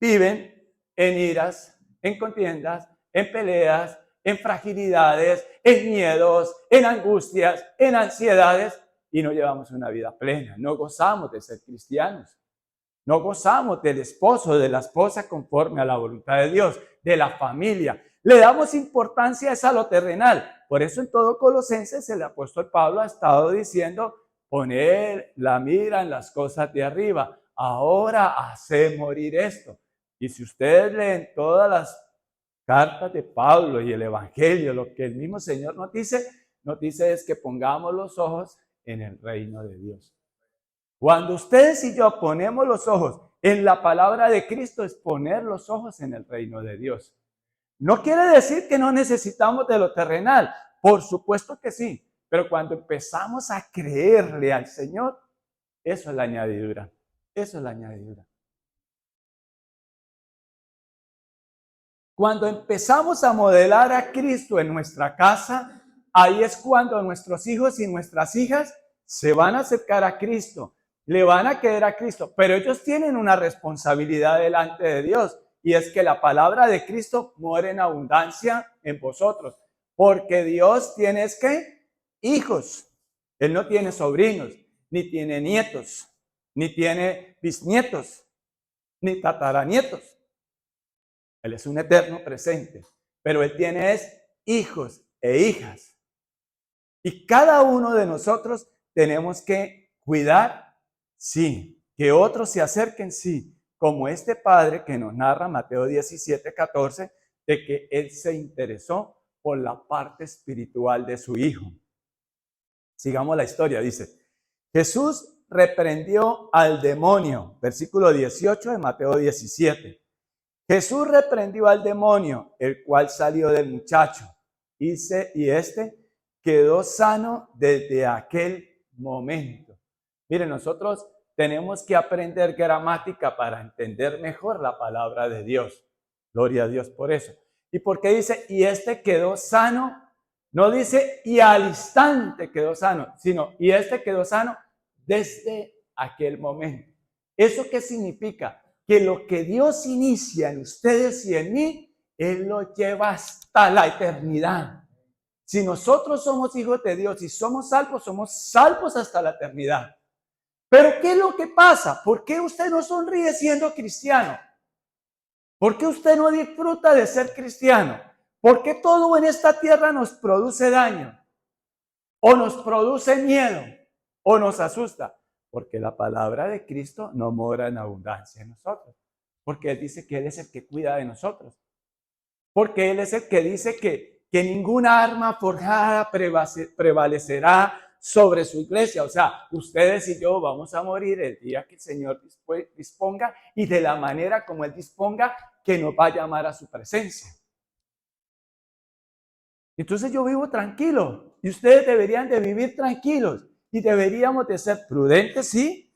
viven en iras, en contiendas, en peleas, en fragilidades, en miedos, en angustias, en ansiedades, y no llevamos una vida plena. No gozamos de ser cristianos. No gozamos del esposo, de la esposa conforme a la voluntad de Dios, de la familia. Le damos importancia a lo terrenal. Por eso en todo Colosenses el apóstol Pablo ha estado diciendo, poner la mira en las cosas de arriba. Ahora hace morir esto. Y si ustedes leen todas las cartas de Pablo y el Evangelio, lo que el mismo Señor nos dice es que pongamos los ojos en el reino de Dios. Cuando ustedes y yo ponemos los ojos en la palabra de Cristo, es poner los ojos en el reino de Dios. No quiere decir que no necesitamos de lo terrenal, por supuesto que sí, pero cuando empezamos a creerle al Señor, eso es la añadidura, eso es la añadidura. Cuando empezamos a modelar a Cristo en nuestra casa, ahí es cuando nuestros hijos y nuestras hijas se van a acercar a Cristo, le van a querer a Cristo, pero ellos tienen una responsabilidad delante de Dios, y es que la palabra de Cristo muere en abundancia en vosotros, porque Dios tiene ¿qué? Hijos. Él no tiene sobrinos, ni tiene nietos, ni tiene bisnietos, ni tataranietos. Él es un eterno presente, pero Él tiene hijos e hijas. Y cada uno de nosotros tenemos que cuidar, sí, que otros se acerquen, sí, como este padre que nos narra Mateo 17:14, de que Él se interesó por la parte espiritual de su hijo. Sigamos la historia, dice, Jesús reprendió al demonio, versículo 18 de Mateo 17. Jesús reprendió al demonio, el cual salió del muchacho, y este quedó sano desde aquel momento. Miren, nosotros tenemos que aprender gramática para entender mejor la palabra de Dios. Gloria a Dios por eso. ¿Y por qué dice, y este quedó sano? No dice, y al instante quedó sano, sino, y este quedó sano desde aquel momento. ¿Eso qué significa? Que lo que Dios inicia en ustedes y en mí, Él lo lleva hasta la eternidad. Si nosotros somos hijos de Dios y somos salvos hasta la eternidad. Pero ¿qué es lo que pasa? ¿Por qué usted no sonríe siendo cristiano? ¿Por qué usted no disfruta de ser cristiano? ¿Por qué todo en esta tierra nos produce daño? ¿O nos produce miedo? ¿O nos asusta? Porque la palabra de Cristo no mora en abundancia en nosotros. Porque Él dice que Él es el que cuida de nosotros. Porque Él es el que dice que ninguna arma forjada prevalecerá sobre su iglesia. O sea, ustedes y yo vamos a morir el día que el Señor disponga y de la manera como Él disponga que nos va a llamar a su presencia. Entonces yo vivo tranquilo y ustedes deberían de vivir tranquilos. Y deberíamos de ser prudentes, sí,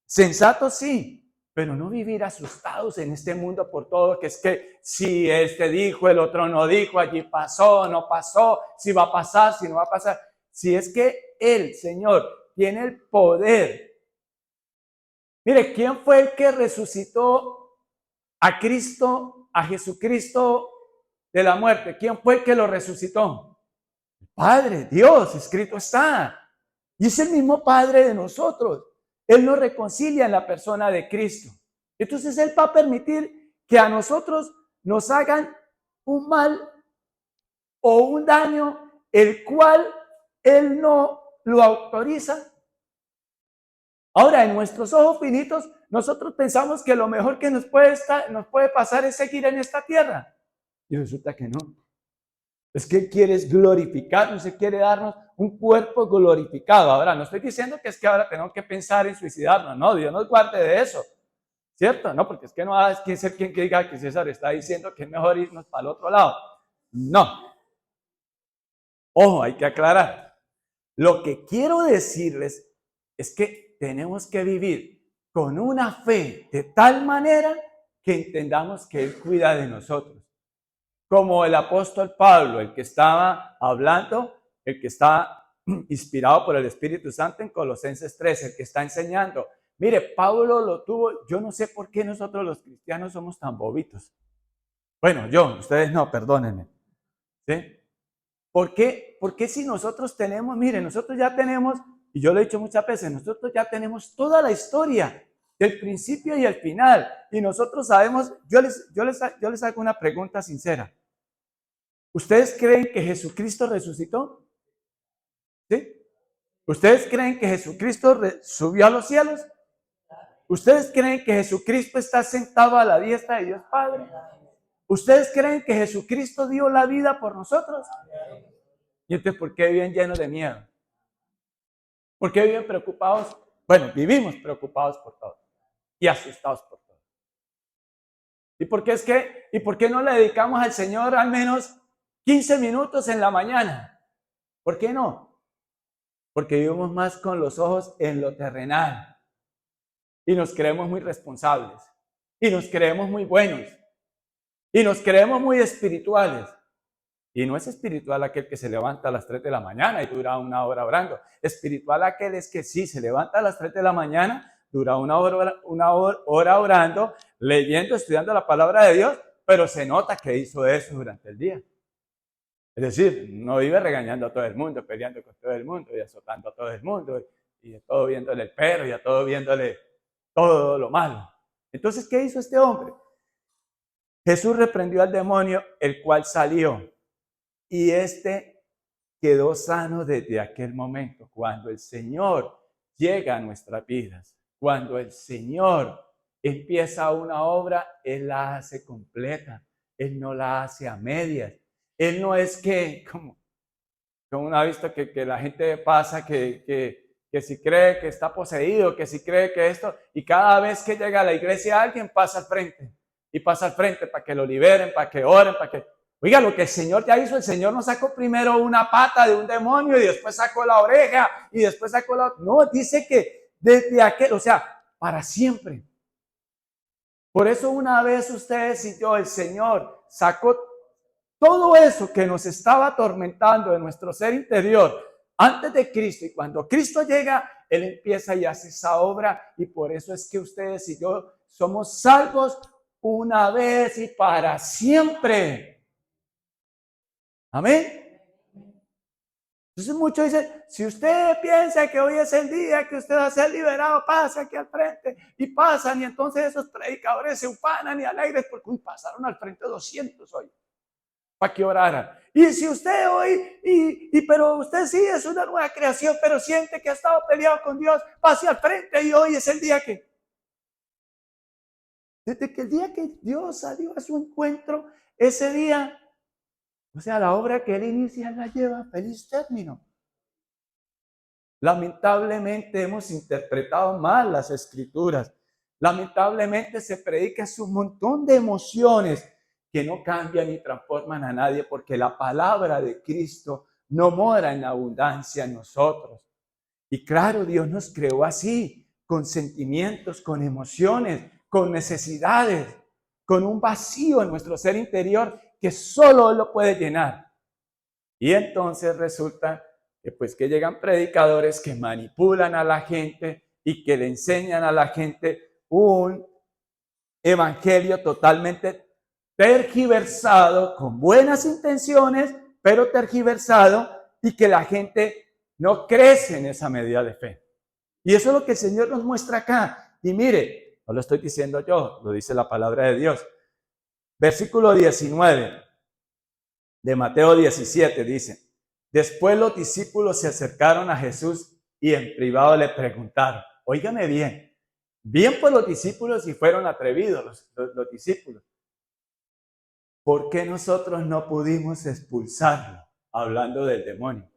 sensatos, sí, pero no vivir asustados en este mundo por todo, que es que si este dijo, el otro no dijo, allí pasó, no pasó, si va a pasar, si no va a pasar. Si es que el Señor tiene el poder. Mire, ¿quién fue el que resucitó a Cristo, a Jesucristo de la muerte? ¿Quién fue el que lo resucitó? El Padre, Dios, escrito está. Y es el mismo Padre de nosotros. Él nos reconcilia en la persona de Cristo. Entonces Él va a permitir que a nosotros nos hagan un mal o un daño, el cual Él no lo autoriza. Ahora, en nuestros ojos finitos, nosotros pensamos que lo mejor que nos puede pasar es seguir en esta tierra. Y resulta que no. Es que Él quiere glorificarnos, Él quiere darnos un cuerpo glorificado. Ahora, no estoy diciendo que es que ahora tenemos que pensar en suicidarnos. No, Dios nos guarde de eso. ¿Cierto? No, porque es que no hay que ser quien que diga que César está diciendo que es mejor irnos para el otro lado. No. Ojo, hay que aclarar. Lo que quiero decirles es que tenemos que vivir con una fe de tal manera que entendamos que Él cuida de nosotros. Como el apóstol Pablo, el que estaba hablando, el que está inspirado por el Espíritu Santo en Colosenses 3, el que está enseñando. Mire, Pablo lo tuvo. Yo no sé por qué nosotros los cristianos somos tan bobitos. Bueno, ustedes no, perdónenme. ¿Sí? ¿Por qué? Porque si nosotros tenemos, mire, nosotros ya tenemos, y yo lo he dicho muchas veces, nosotros ya tenemos toda la historia, del principio y el final, y nosotros sabemos. Yo les hago una pregunta sincera. ¿Ustedes creen que Jesucristo resucitó? ¿Sí? ¿Ustedes creen que Jesucristo subió a los cielos? ¿Ustedes creen que Jesucristo está sentado a la diestra de Dios Padre? ¿Ustedes creen que Jesucristo dio la vida por nosotros? ¿Y entonces por qué viven llenos de miedo? ¿Por qué viven preocupados? Bueno, vivimos preocupados por todo y asustados por todo. ¿Y por qué no le dedicamos al Señor al menos 15 minutos en la mañana? ¿Por qué no? Porque vivimos más con los ojos en lo terrenal y nos creemos muy responsables y nos creemos muy buenos y nos creemos muy espirituales. Y no es espiritual aquel que se levanta a las 3 de la mañana y dura 1 hora orando. Espiritual aquel es que sí, se levanta a las 3 de la mañana, dura 1 hora orando, leyendo, estudiando la palabra de Dios, pero se nota que hizo eso durante el día. Es decir, no vive regañando a todo el mundo, peleando con todo el mundo y azotando a todo el mundo y a todo viéndole el perro y a todo viéndole todo lo malo. Entonces, ¿qué hizo este hombre? Jesús reprendió al demonio, el cual salió. Y este quedó sano desde aquel momento. Cuando el Señor llega a nuestras vidas, cuando el Señor empieza una obra, Él la hace completa. Él no la hace a medias. Él no es que, como uno ha visto que la gente pasa, que si cree que está poseído, que si cree que esto, y cada vez que llega a la iglesia alguien pasa al frente, y pasa al frente para que lo liberen, para que oren, para que... Oiga, lo que el Señor ya hizo, el Señor no sacó primero una pata de un demonio y después sacó la oreja y después sacó la... No, dice que desde aquel, o sea, para siempre. Por eso una vez ustedes y yo, el Señor sacó todo eso que nos estaba atormentando en nuestro ser interior antes de Cristo, y cuando Cristo llega, Él empieza y hace esa obra, y por eso es que ustedes y yo somos salvos una vez y para siempre. Amén. Entonces muchos dicen, si usted piensa que hoy es el día que usted va a ser liberado, pasa aquí al frente, y pasan, y entonces esos predicadores se ufanan y alegres porque pasaron al frente 200 hoy para que oraran. Y si usted hoy, pero usted sí es una nueva creación, pero siente que ha estado peleado con Dios, pase al frente, y hoy es el día que... Desde que el día que Dios salió a su encuentro, ese día, o sea, la obra que Él inicia la lleva a feliz término. Lamentablemente hemos interpretado mal las Escrituras. Lamentablemente se predica un montón de emociones que no cambian ni transforman a nadie, porque la palabra de Cristo no mora en abundancia en nosotros. Y claro, Dios nos creó así, con sentimientos, con emociones, con necesidades, con un vacío en nuestro ser interior que solo Él lo puede llenar. Y entonces resulta que llegan predicadores que manipulan a la gente y que le enseñan a la gente un evangelio totalmente tergiversado, con buenas intenciones, pero tergiversado, y que la gente no crece en esa medida de fe. Y eso es lo que el Señor nos muestra acá. Y mire, no lo estoy diciendo yo, lo dice la palabra de Dios. Versículo 19 de Mateo 17 dice: Después los discípulos se acercaron a Jesús y en privado le preguntaron, óigame bien, bien por los discípulos y fueron atrevidos los discípulos, ¿por qué nosotros no pudimos expulsarlo? Hablando del demonio.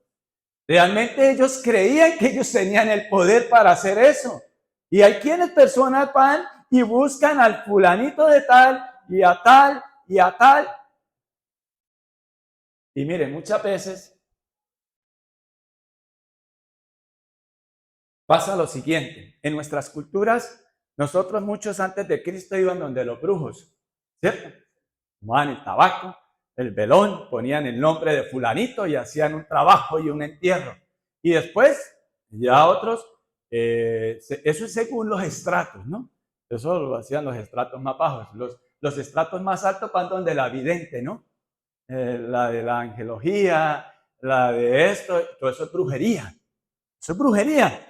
Realmente ellos creían que ellos tenían el poder para hacer eso. Y hay quienes personas van y buscan al fulanito de tal y a tal y a tal. Y miren, muchas veces pasa lo siguiente. En nuestras culturas, nosotros muchos antes de Cristo iban donde los brujos, ¿cierto? Tomaban el tabaco, el velón, ponían el nombre de fulanito y hacían un trabajo y un entierro. Y después, ya otros, eso es según los estratos, ¿no? Eso lo hacían los estratos más bajos. Los estratos más altos van donde la vidente, ¿no? La de la angelología, la de esto, todo eso es brujería. Eso es brujería.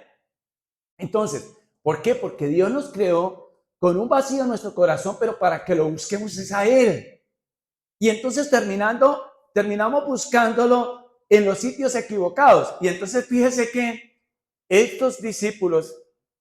Entonces, ¿por qué? Porque Dios nos creó con un vacío en nuestro corazón, pero para que lo busquemos es a Él. Y entonces terminamos buscándolo en los sitios equivocados. Y entonces fíjese que estos discípulos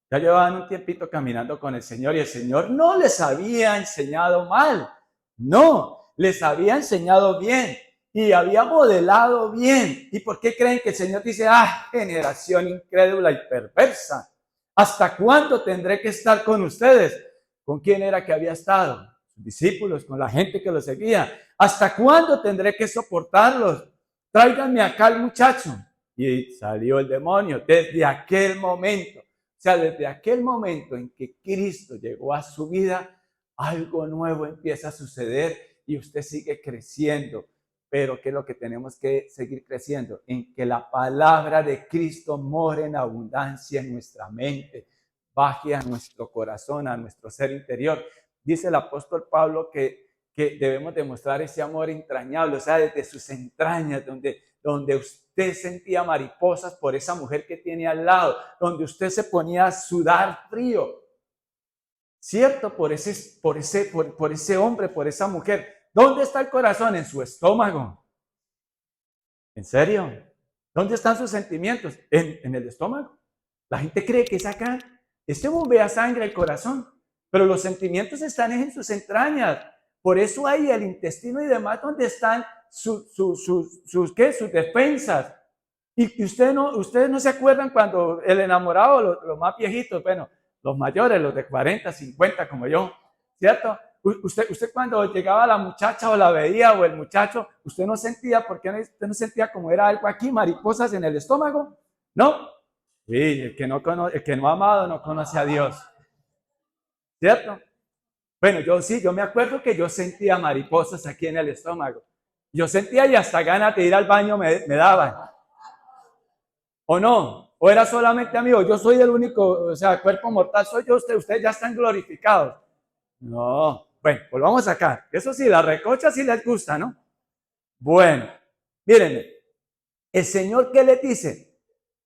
ya llevaban un tiempito caminando con el Señor y el Señor no les había enseñado mal. No, les había enseñado bien y había modelado bien. ¿Y por qué creen que el Señor dice, generación incrédula y perversa? ¿Hasta cuándo tendré que estar con ustedes? ¿Con quién era que había estado? Sus discípulos, con la gente que lo seguía. ¿Hasta cuándo tendré que soportarlos? Tráiganme acá al muchacho. Y salió el demonio desde aquel momento. O sea, desde aquel momento en que Cristo llegó a su vida, algo nuevo empieza a suceder y usted sigue creciendo. Pero ¿qué es lo que tenemos que seguir creciendo? En que la palabra de Cristo more en abundancia en nuestra mente, baje a nuestro corazón, a nuestro ser interior. Dice el apóstol Pablo que debemos demostrar ese amor entrañable, o sea, desde sus entrañas, donde usted sentía mariposas por esa mujer que tiene al lado, donde usted se ponía a sudar frío, ¿cierto? Por ese hombre, por esa mujer. ¿Dónde está el corazón? En su estómago. ¿En serio? ¿Dónde están sus sentimientos? En el estómago. La gente cree que es acá. Este bombea sangre al corazón, pero los sentimientos están en sus entrañas. Por eso hay el intestino y demás donde están sus defensas. Y ustedes no se acuerdan cuando el enamorado, los más viejitos, bueno, los mayores, los de 40, 50 como yo, ¿cierto? Usted cuando llegaba la muchacha o la veía o el muchacho, usted no sentía, porque usted no sentía como era algo aquí, mariposas en el estómago, ¿no? Sí, el que no ha amado no conoce a Dios, ¿cierto? Bueno, yo me acuerdo que yo sentía mariposas aquí en el estómago. Yo sentía y hasta ganas de ir al baño me daban. ¿O no? ¿O era solamente amigo? Yo soy el único, o sea, cuerpo mortal soy yo, ustedes ya están glorificados. No. Bueno, volvamos acá. Eso sí, la recocha sí les gusta, ¿no? Bueno, mírenme. El Señor, ¿qué les dice?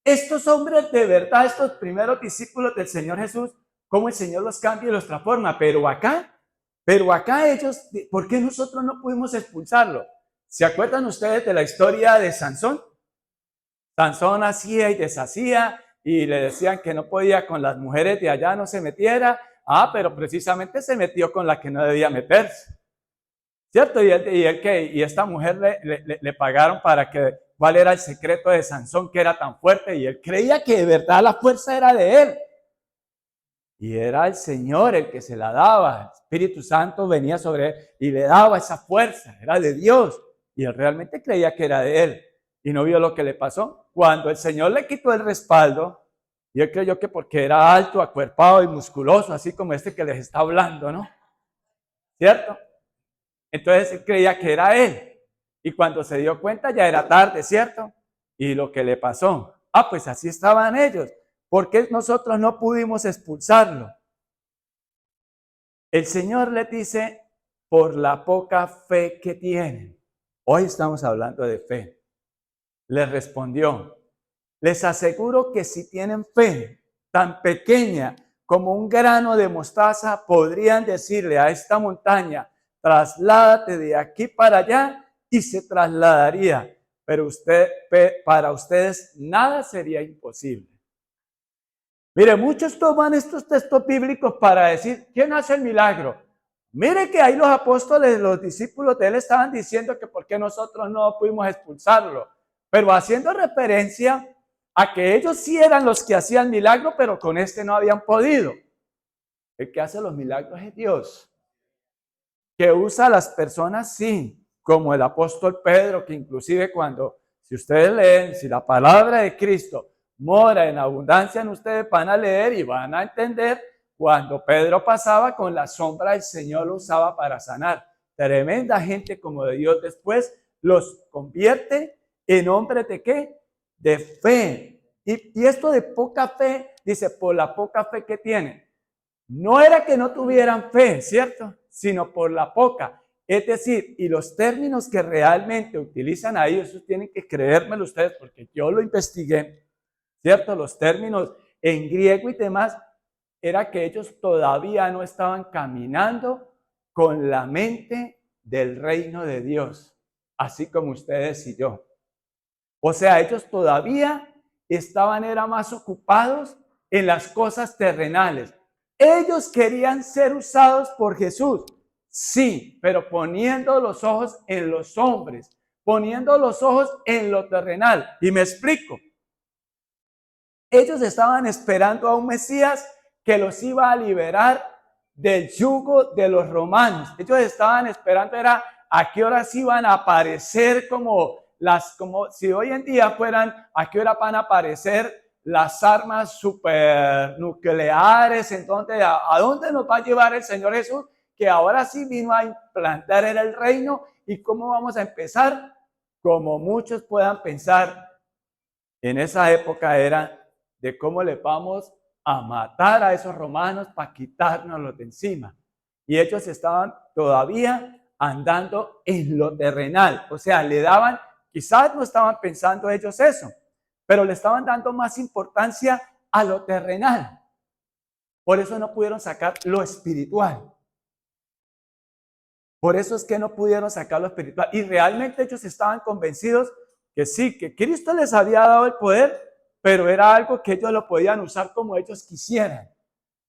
Estos hombres de verdad, estos primeros discípulos del Señor Jesús, cómo el Señor los cambia y los transforma. Pero acá ellos, ¿por qué nosotros no pudimos expulsarlo? ¿Se acuerdan ustedes de la historia de Sansón? Sansón hacía y deshacía y le decían que no podía con las mujeres de allá, no se metiera. Pero precisamente se metió con la que no debía meterse, ¿cierto? Y esta mujer le pagaron para que, ¿cuál era el secreto de Sansón que era tan fuerte? Y él creía que de verdad la fuerza era de él. Y era el Señor el que se la daba. El Espíritu Santo venía sobre él y le daba esa fuerza, era de Dios. Y él realmente creía que era de él. Y no vio lo que le pasó. Cuando el Señor le quitó el respaldo, y él creyó que porque era alto, acuerpado y musculoso, así como este que les está hablando, ¿no? ¿Cierto? Entonces él creía que era él. Y cuando se dio cuenta ya era tarde, ¿cierto? Y lo que le pasó, pues así estaban ellos. ¿Por qué nosotros no pudimos expulsarlo? El Señor les dice, por la poca fe que tienen. Hoy estamos hablando de fe. Les respondió, les aseguro que si tienen fe tan pequeña como un grano de mostaza, podrían decirle a esta montaña, trasládate de aquí para allá y se trasladaría. pero para ustedes nada sería imposible. Mire, muchos toman estos textos bíblicos para decir, ¿quién hace el milagro? Mire que ahí los apóstoles, los discípulos de él estaban diciendo que por qué nosotros no pudimos expulsarlo, pero haciendo referencia a que ellos sí eran los que hacían milagro, pero con este no habían podido. El que hace los milagros es Dios, que usa a las personas, sí, como el apóstol Pedro, que inclusive cuando, si ustedes leen, si la palabra de Cristo mora en abundancia en ustedes, van a leer y van a entender cuando Pedro pasaba con la sombra del Señor, lo usaba para sanar. Tremenda gente como de Dios después los convierte en hombres de ¿qué? De fe. Y esto de poca fe, dice, por la poca fe que tienen. No era que no tuvieran fe, ¿cierto? Sino por la poca. Es decir, y los términos que realmente utilizan ahí, eso tienen que creérmelo ustedes porque yo lo investigué, ¿cierto? Los términos en griego y demás, era que ellos todavía no estaban caminando con la mente del reino de Dios, así como ustedes y yo. O sea, ellos todavía era más ocupados en las cosas terrenales. Ellos querían ser usados por Jesús, sí, pero poniendo los ojos en los hombres, poniendo los ojos en lo terrenal. Y me explico. Ellos estaban esperando a un Mesías que los iba a liberar del yugo de los romanos. Ellos estaban esperando era a qué horas iban a aparecer como si hoy en día fueran, a qué hora van a aparecer las armas supernucleares. Entonces, ¿a dónde nos va a llevar el Señor Jesús? Que ahora sí vino a implantar en el reino. ¿Y cómo vamos a empezar? Como muchos puedan pensar, en esa época era de cómo le vamos a matar a esos romanos para quitárnoslos de encima. Y ellos estaban todavía andando en lo terrenal. O sea, le daban, quizás no estaban pensando ellos eso, pero le estaban dando más importancia a lo terrenal. Por eso no pudieron sacar lo espiritual. Por eso es que no pudieron sacar lo espiritual. Y realmente ellos estaban convencidos que sí, que Cristo les había dado el poder, pero era algo que ellos lo podían usar como ellos quisieran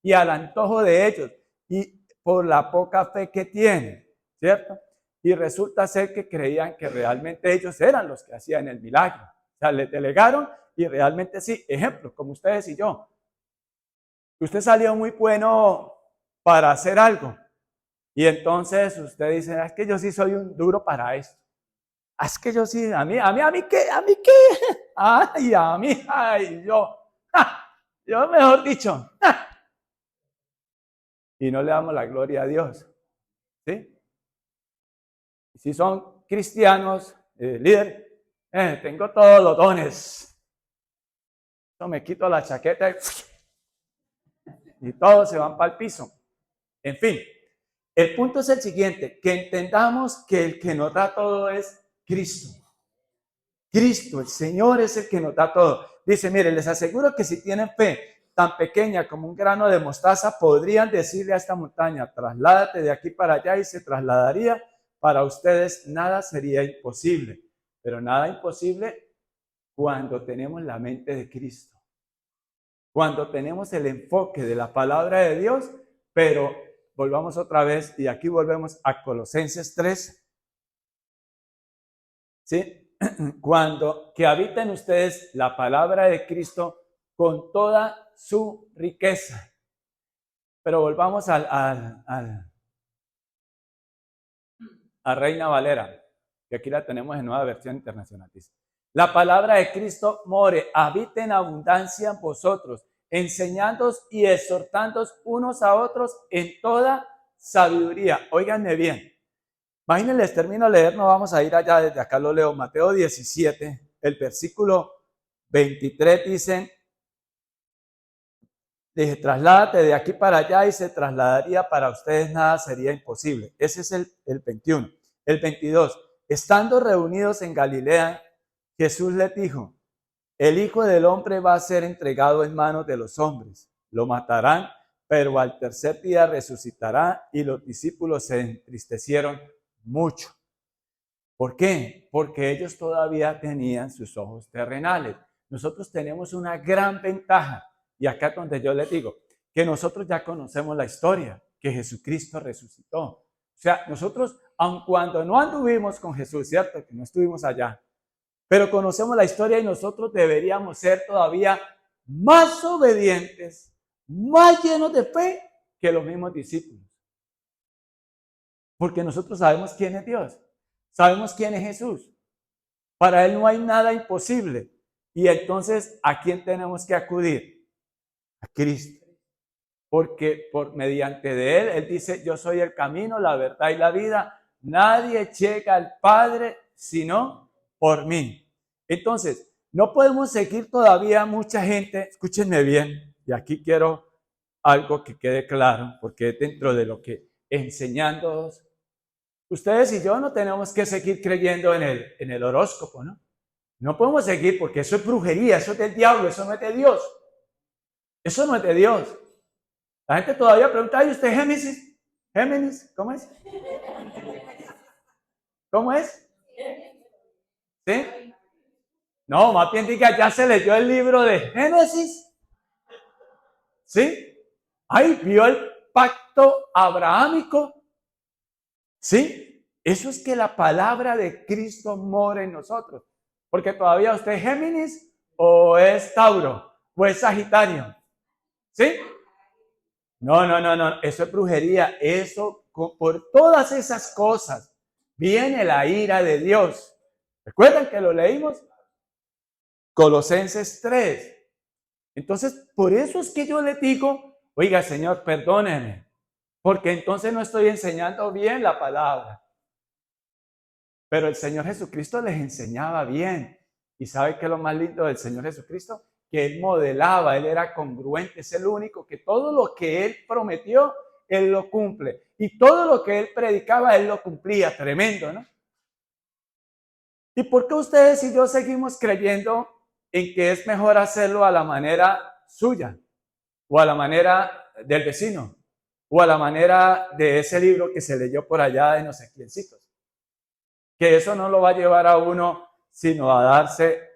y al antojo de ellos y por la poca fe que tienen, ¿cierto? Y resulta ser que creían que realmente ellos eran los que hacían el milagro. O sea, les delegaron y realmente sí. Ejemplo, como ustedes y yo. Usted salió muy bueno para hacer algo y entonces usted dice, es que yo sí soy un duro para esto. Es que yo sí, a mí qué, yo mejor dicho, y no le damos la gloria a Dios, ¿sí? Si son cristianos, líder, tengo todos los dones, yo me quito la chaqueta y todos se van para el piso. En fin, el punto es el siguiente, que entendamos que el que nos da todo es Cristo. Cristo, el Señor es el que nos da todo. Dice, mire, les aseguro que si tienen fe tan pequeña como un grano de mostaza, podrían decirle a esta montaña, trasládate de aquí para allá y se trasladaría. Para ustedes nada sería imposible, pero nada imposible cuando tenemos la mente de Cristo. Cuando tenemos el enfoque de la palabra de Dios, pero volvamos otra vez y aquí volvemos a Colosenses 3. ¿Sí? Cuando que habita en ustedes la palabra de Cristo con toda su riqueza. Pero volvamos a Reina Valera, que aquí la tenemos en nueva versión internacional. Dice, la palabra de Cristo more, habite en abundancia en vosotros, enseñándoos y exhortándoos unos a otros en toda sabiduría. Óiganme bien. Imagínense, les termino de leer, no vamos a ir allá, desde acá lo leo, Mateo 17, el versículo 23 dice, trasládate de aquí para allá y se trasladaría, para ustedes nada sería imposible. Ese es el 21. El 22, estando reunidos en Galilea, Jesús les dijo, el Hijo del Hombre va a ser entregado en manos de los hombres, lo matarán, pero al tercer día resucitará. Y los discípulos se entristecieron mucho. ¿Por qué? Porque ellos todavía tenían sus ojos terrenales. Nosotros tenemos una gran ventaja. Y acá es donde yo les digo, que nosotros ya conocemos la historia, que Jesucristo resucitó. O sea, nosotros, aun cuando no anduvimos con Jesús, ¿cierto? Que no estuvimos allá, pero conocemos la historia y nosotros deberíamos ser todavía más obedientes, más llenos de fe que los mismos discípulos. Porque nosotros sabemos quién es Dios, sabemos quién es Jesús. Para Él no hay nada imposible. Y entonces, ¿a quién tenemos que acudir? A Cristo. Porque mediante de Él, Él dice, yo soy el camino, la verdad y la vida. Nadie llega al Padre sino por mí. Entonces, no podemos seguir todavía mucha gente, escúchenme bien, y aquí quiero algo que quede claro, porque dentro de lo que enseñando, ustedes y yo no tenemos que seguir creyendo en el horóscopo, ¿no? No podemos seguir porque eso es brujería, eso es del diablo, eso no es de Dios. Eso no es de Dios. La gente todavía pregunta, ¿y usted Géminis? ¿Géminis? ¿Cómo es? ¿Cómo es? ¿Sí? No, más bien diga, ya se leyó el libro de Génesis. ¿Sí? Ahí vio el pacto abrahámico. ¿Sí? Eso es que la palabra de Cristo mora en nosotros. Porque todavía usted es Géminis o es Tauro o es Sagitario. ¿Sí? No. Eso es brujería. Eso, por todas esas cosas, viene la ira de Dios. ¿Recuerdan que lo leímos? Colosenses 3. Entonces, por eso es que yo le digo, oiga, Señor, perdóneme, porque entonces no estoy enseñando bien la palabra. Pero el Señor Jesucristo les enseñaba bien. ¿Y sabe qué es lo más lindo del Señor Jesucristo? Que Él modelaba, Él era congruente, es el único que todo lo que Él prometió, Él lo cumple. Y todo lo que Él predicaba, Él lo cumplía. Tremendo, ¿no? ¿Y por qué ustedes y yo seguimos creyendo en que es mejor hacerlo a la manera suya, o a la manera del vecino, o a la manera de ese libro que se leyó por allá de no sé quiéncitos? Que eso no lo va a llevar a uno sino a darse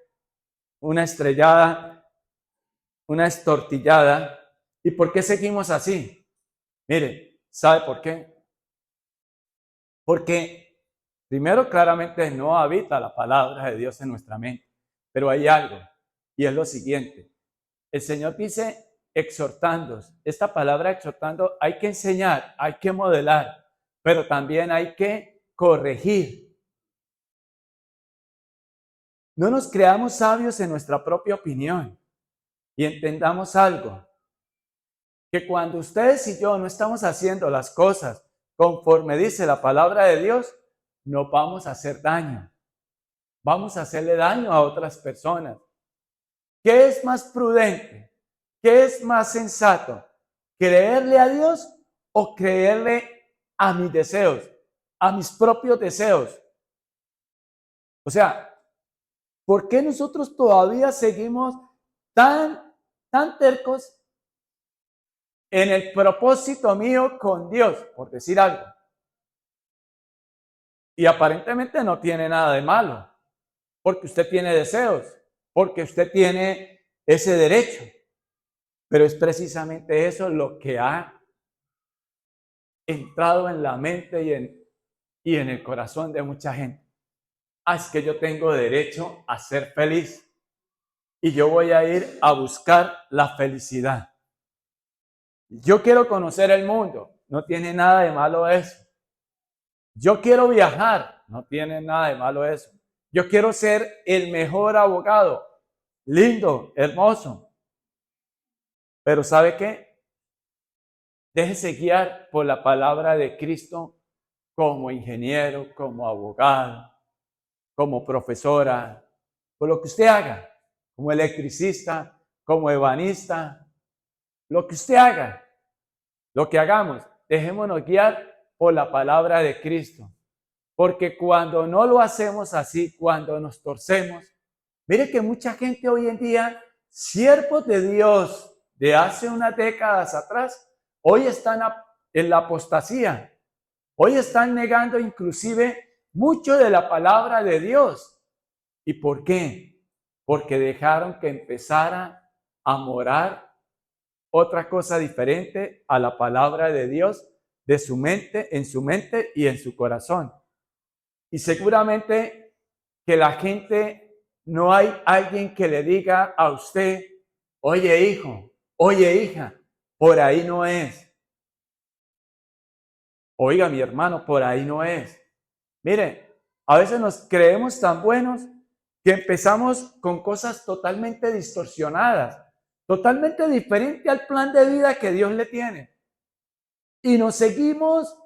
una estrellada, una estortillada. ¿Y por qué seguimos así? Mire, ¿sabe por qué? Porque primero claramente no habita la palabra de Dios en nuestra mente, pero hay algo, y es lo siguiente. El Señor dice exhortando. Esta palabra exhortando hay que enseñar, hay que modelar, pero también hay que corregir. No nos creamos sabios en nuestra propia opinión y entendamos algo, que cuando ustedes y yo no estamos haciendo las cosas conforme dice la palabra de Dios, nos vamos a hacer daño. Vamos a hacerle daño a otras personas. ¿Qué es más prudente? ¿Qué es más sensato? ¿Creerle a Dios o creerle a mis deseos, a mis propios deseos? O sea, ¿por qué nosotros todavía seguimos tan tercos en el propósito mío con Dios, por decir algo? Y aparentemente no tiene nada de malo, porque usted tiene deseos, porque usted tiene ese derecho. Pero es precisamente eso lo que ha entrado en la mente y en el corazón de mucha gente. Es que yo tengo derecho a ser feliz y yo voy a ir a buscar la felicidad. Yo quiero conocer el mundo, no tiene nada de malo eso. Yo quiero viajar, no tiene nada de malo eso. Yo quiero ser el mejor abogado, lindo, hermoso. Pero ¿sabe qué? Déjese guiar por la palabra de Cristo como ingeniero, como abogado, como profesora, por lo que usted haga, como electricista, como ebanista, lo que usted haga, lo que hagamos, dejémonos guiar por la palabra de Cristo. Porque cuando no lo hacemos así, cuando nos torcemos, mire que mucha gente hoy en día, siervos de Dios de hace unas décadas atrás, hoy están en la apostasía. Hoy están negando inclusive mucho de la palabra de Dios. ¿Y por qué? Porque dejaron que empezara a morar otra cosa diferente a la palabra de Dios de su mente, en su mente y en su corazón. Y seguramente que la gente, no hay alguien que le diga a usted, oye hijo, oye hija, por ahí no es. Oiga mi hermano, por ahí no es. Mire, a veces nos creemos tan buenos que empezamos con cosas totalmente distorsionadas, totalmente diferente al plan de vida que Dios le tiene. Y nos seguimos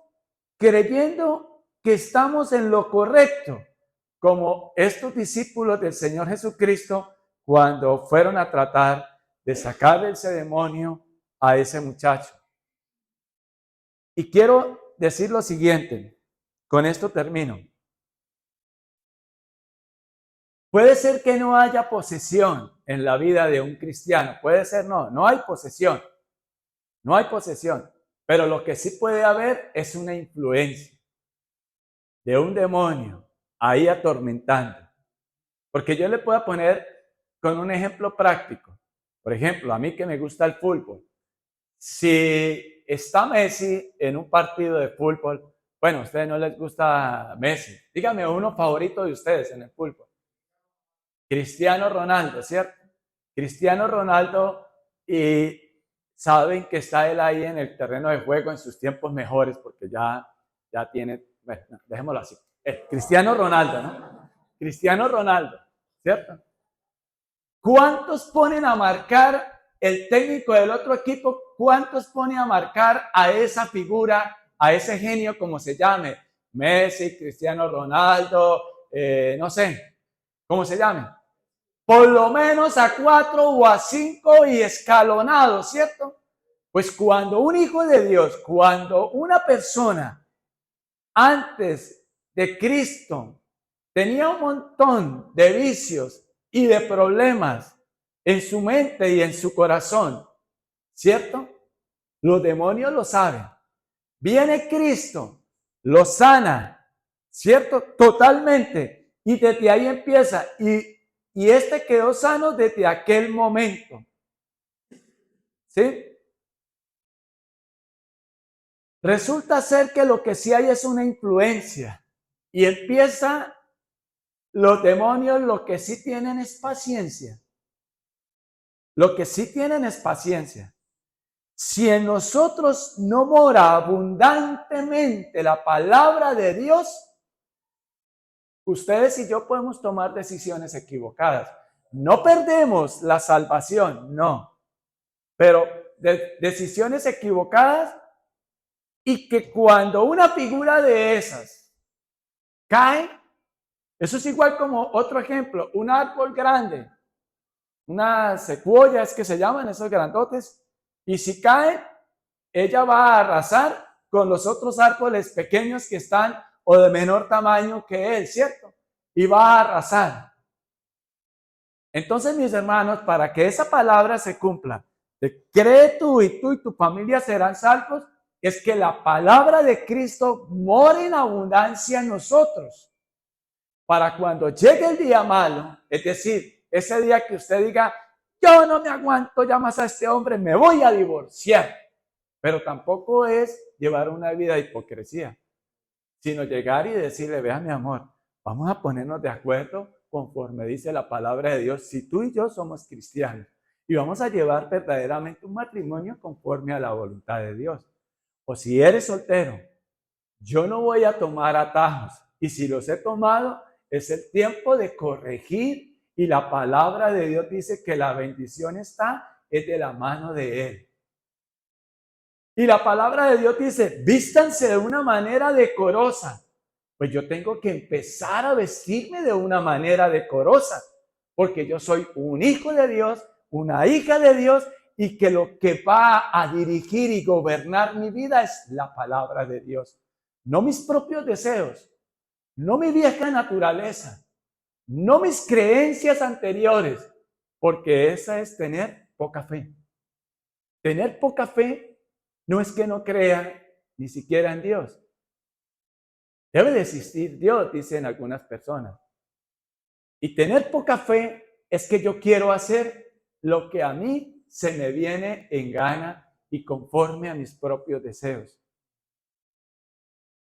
creyendo que estamos en lo correcto, como estos discípulos del Señor Jesucristo cuando fueron a tratar de sacar ese demonio a ese muchacho. Y quiero decir lo siguiente, con esto termino. Puede ser que no haya posesión en la vida de un cristiano, puede ser no hay posesión, no hay posesión, pero lo que sí puede haber es una influencia de un demonio ahí atormentando. Porque yo le puedo poner con un ejemplo práctico. Por ejemplo, a mí que me gusta el fútbol. Si está Messi en un partido de fútbol, bueno, a ustedes no les gusta Messi. Díganme uno favorito de ustedes en el fútbol. Cristiano Ronaldo, ¿cierto? Cristiano Ronaldo, y saben que está él ahí en el terreno de juego en sus tiempos mejores, porque ya tiene, bueno, dejémoslo así. Cristiano Ronaldo, ¿no? Cristiano Ronaldo, ¿cierto? ¿Cuántos ponen a marcar el técnico del otro equipo? ¿Cuántos ponen a marcar a esa figura, a ese genio, como se llame? Messi, Cristiano Ronaldo, no sé, ¿cómo se llame? Por lo menos a 4 o a 5 y escalonados, ¿cierto? Pues cuando un hijo de Dios, cuando una persona antes de Cristo tenía un montón de vicios y de problemas en su mente y en su corazón, ¿cierto? Los demonios lo saben. Viene Cristo, lo sana, ¿cierto? Totalmente. Y desde ahí empieza. Y este quedó sano desde aquel momento. ¿Sí? Resulta ser que lo que sí hay es una influencia. Y empieza, los demonios lo que sí tienen es paciencia. Lo que sí tienen es paciencia. Si en nosotros no mora abundantemente la palabra de Dios, ustedes y yo podemos tomar decisiones equivocadas. No perdemos la salvación, no. Pero decisiones equivocadas, y que cuando una figura de esas cae, eso es igual como otro ejemplo, un árbol grande, unas secuoyas que se llaman esos grandotes, y si cae, ella va a arrasar con los otros árboles pequeños que están o de menor tamaño que él, ¿cierto? Y va a arrasar. Entonces, mis hermanos, para que esa palabra se cumpla, de cree tú y tu familia serán salvos, es que la palabra de Cristo more en abundancia en nosotros. Para cuando llegue el día malo, es decir, ese día que usted diga, yo no me aguanto ya más a este hombre, me voy a divorciar. Pero tampoco es llevar una vida de hipocresía, sino llegar y decirle, vea mi amor, vamos a ponernos de acuerdo conforme dice la palabra de Dios, si tú y yo somos cristianos, y vamos a llevar verdaderamente un matrimonio conforme a la voluntad de Dios. O si eres soltero, yo no voy a tomar atajos, y si los he tomado, es el tiempo de corregir, y la palabra de Dios dice que la bendición es de la mano de Él. Y la palabra de Dios dice, vístanse de una manera decorosa. Pues yo tengo que empezar a vestirme de una manera decorosa, porque yo soy un hijo de Dios, una hija de Dios, y que lo que va a dirigir y gobernar mi vida es la palabra de Dios. No mis propios deseos, no mi vieja naturaleza, no mis creencias anteriores, porque esa es tener poca fe. Tener poca fe no es que no crea ni siquiera en Dios. Debe de existir Dios, dicen algunas personas. Y tener poca fe es que yo quiero hacer lo que a mí se me viene en gana y conforme a mis propios deseos.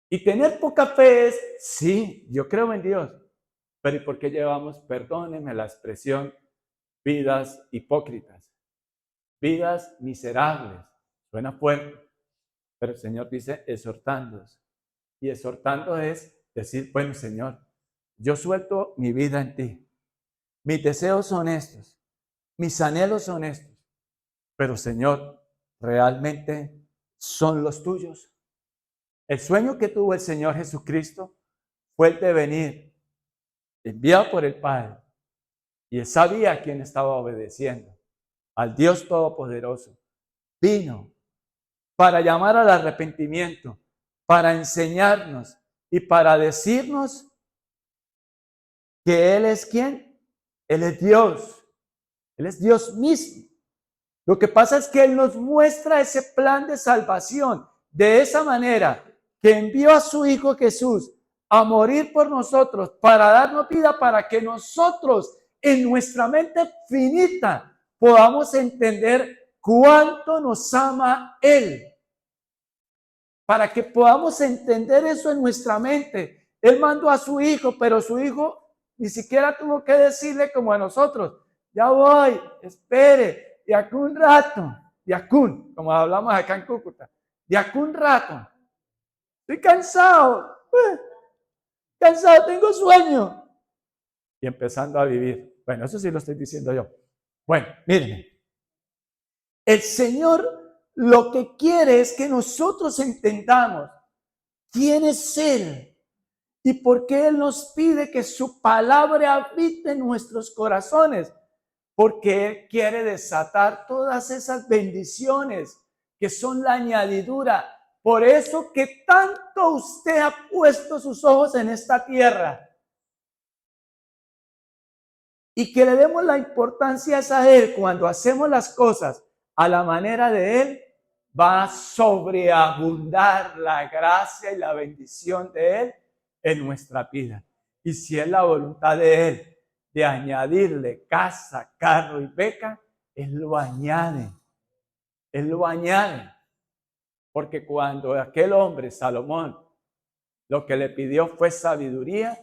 Y tener poca fe es, sí, yo creo en Dios, pero ¿y por qué llevamos, perdónenme la expresión, vidas hipócritas, vidas miserables? Suena fuerte, pero el Señor dice exhortándoos. Y exhortando es decir, bueno, Señor, yo suelto mi vida en ti. Mis deseos son estos, mis anhelos son estos, pero Señor, ¿realmente son los tuyos? El sueño que tuvo el Señor Jesucristo fue el de venir, enviado por el Padre, y él sabía a quién estaba obedeciendo, al Dios Todopoderoso. Vino para llamar al arrepentimiento, para enseñarnos y para decirnos que Él es ¿quién? Él es Dios mismo. Lo que pasa es que Él nos muestra ese plan de salvación de esa manera, que envió a su Hijo Jesús a morir por nosotros, para darnos vida, para que nosotros en nuestra mente finita podamos entender cuánto nos ama Él. Para que podamos entender eso en nuestra mente. Él mandó a su Hijo, pero su Hijo ni siquiera tuvo que decirle como a nosotros, ya voy, espere, de aquí un rato, como hablamos acá en Cúcuta, de aquí un rato. Estoy cansado, tengo sueño. Y empezando a vivir. Bueno, eso sí lo estoy diciendo yo. Bueno, miren, el Señor lo que quiere es que nosotros entendamos quién es Él y por qué Él nos pide que su palabra habite en nuestros corazones. Porque Él quiere desatar todas esas bendiciones que son la añadidura. Por eso que tanto usted ha puesto sus ojos en esta tierra. Y que le demos la importancia a Él cuando hacemos las cosas a la manera de Él, va a sobreabundar la gracia y la bendición de Él en nuestra vida. Y si es la voluntad de Él de añadirle casa, carro y beca, Él lo añade. Él lo añade. Porque cuando aquel hombre, Salomón, lo que le pidió fue sabiduría,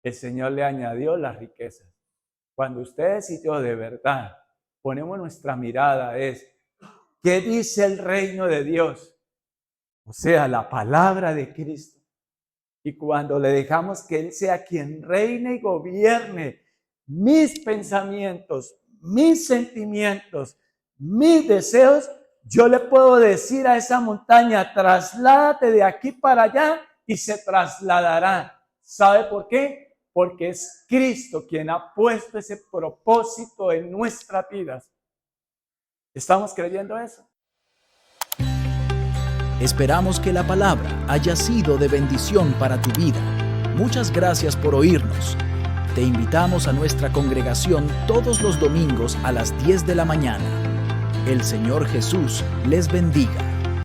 el Señor le añadió las riquezas. Cuando ustedes y yo de verdad ponemos nuestra mirada es, ¿qué dice el reino de Dios? O sea, la palabra de Cristo. Y cuando le dejamos que Él sea quien reine y gobierne mis pensamientos, mis sentimientos, mis deseos, yo le puedo decir a esa montaña, trasládate de aquí para allá y se trasladará. ¿Sabe por qué? Porque es Cristo quien ha puesto ese propósito en nuestras vidas. ¿Estamos creyendo eso? Esperamos que la palabra haya sido de bendición para tu vida. Muchas gracias por oírnos. Te invitamos a nuestra congregación todos los domingos a las 10 de la mañana. El Señor Jesús les bendiga.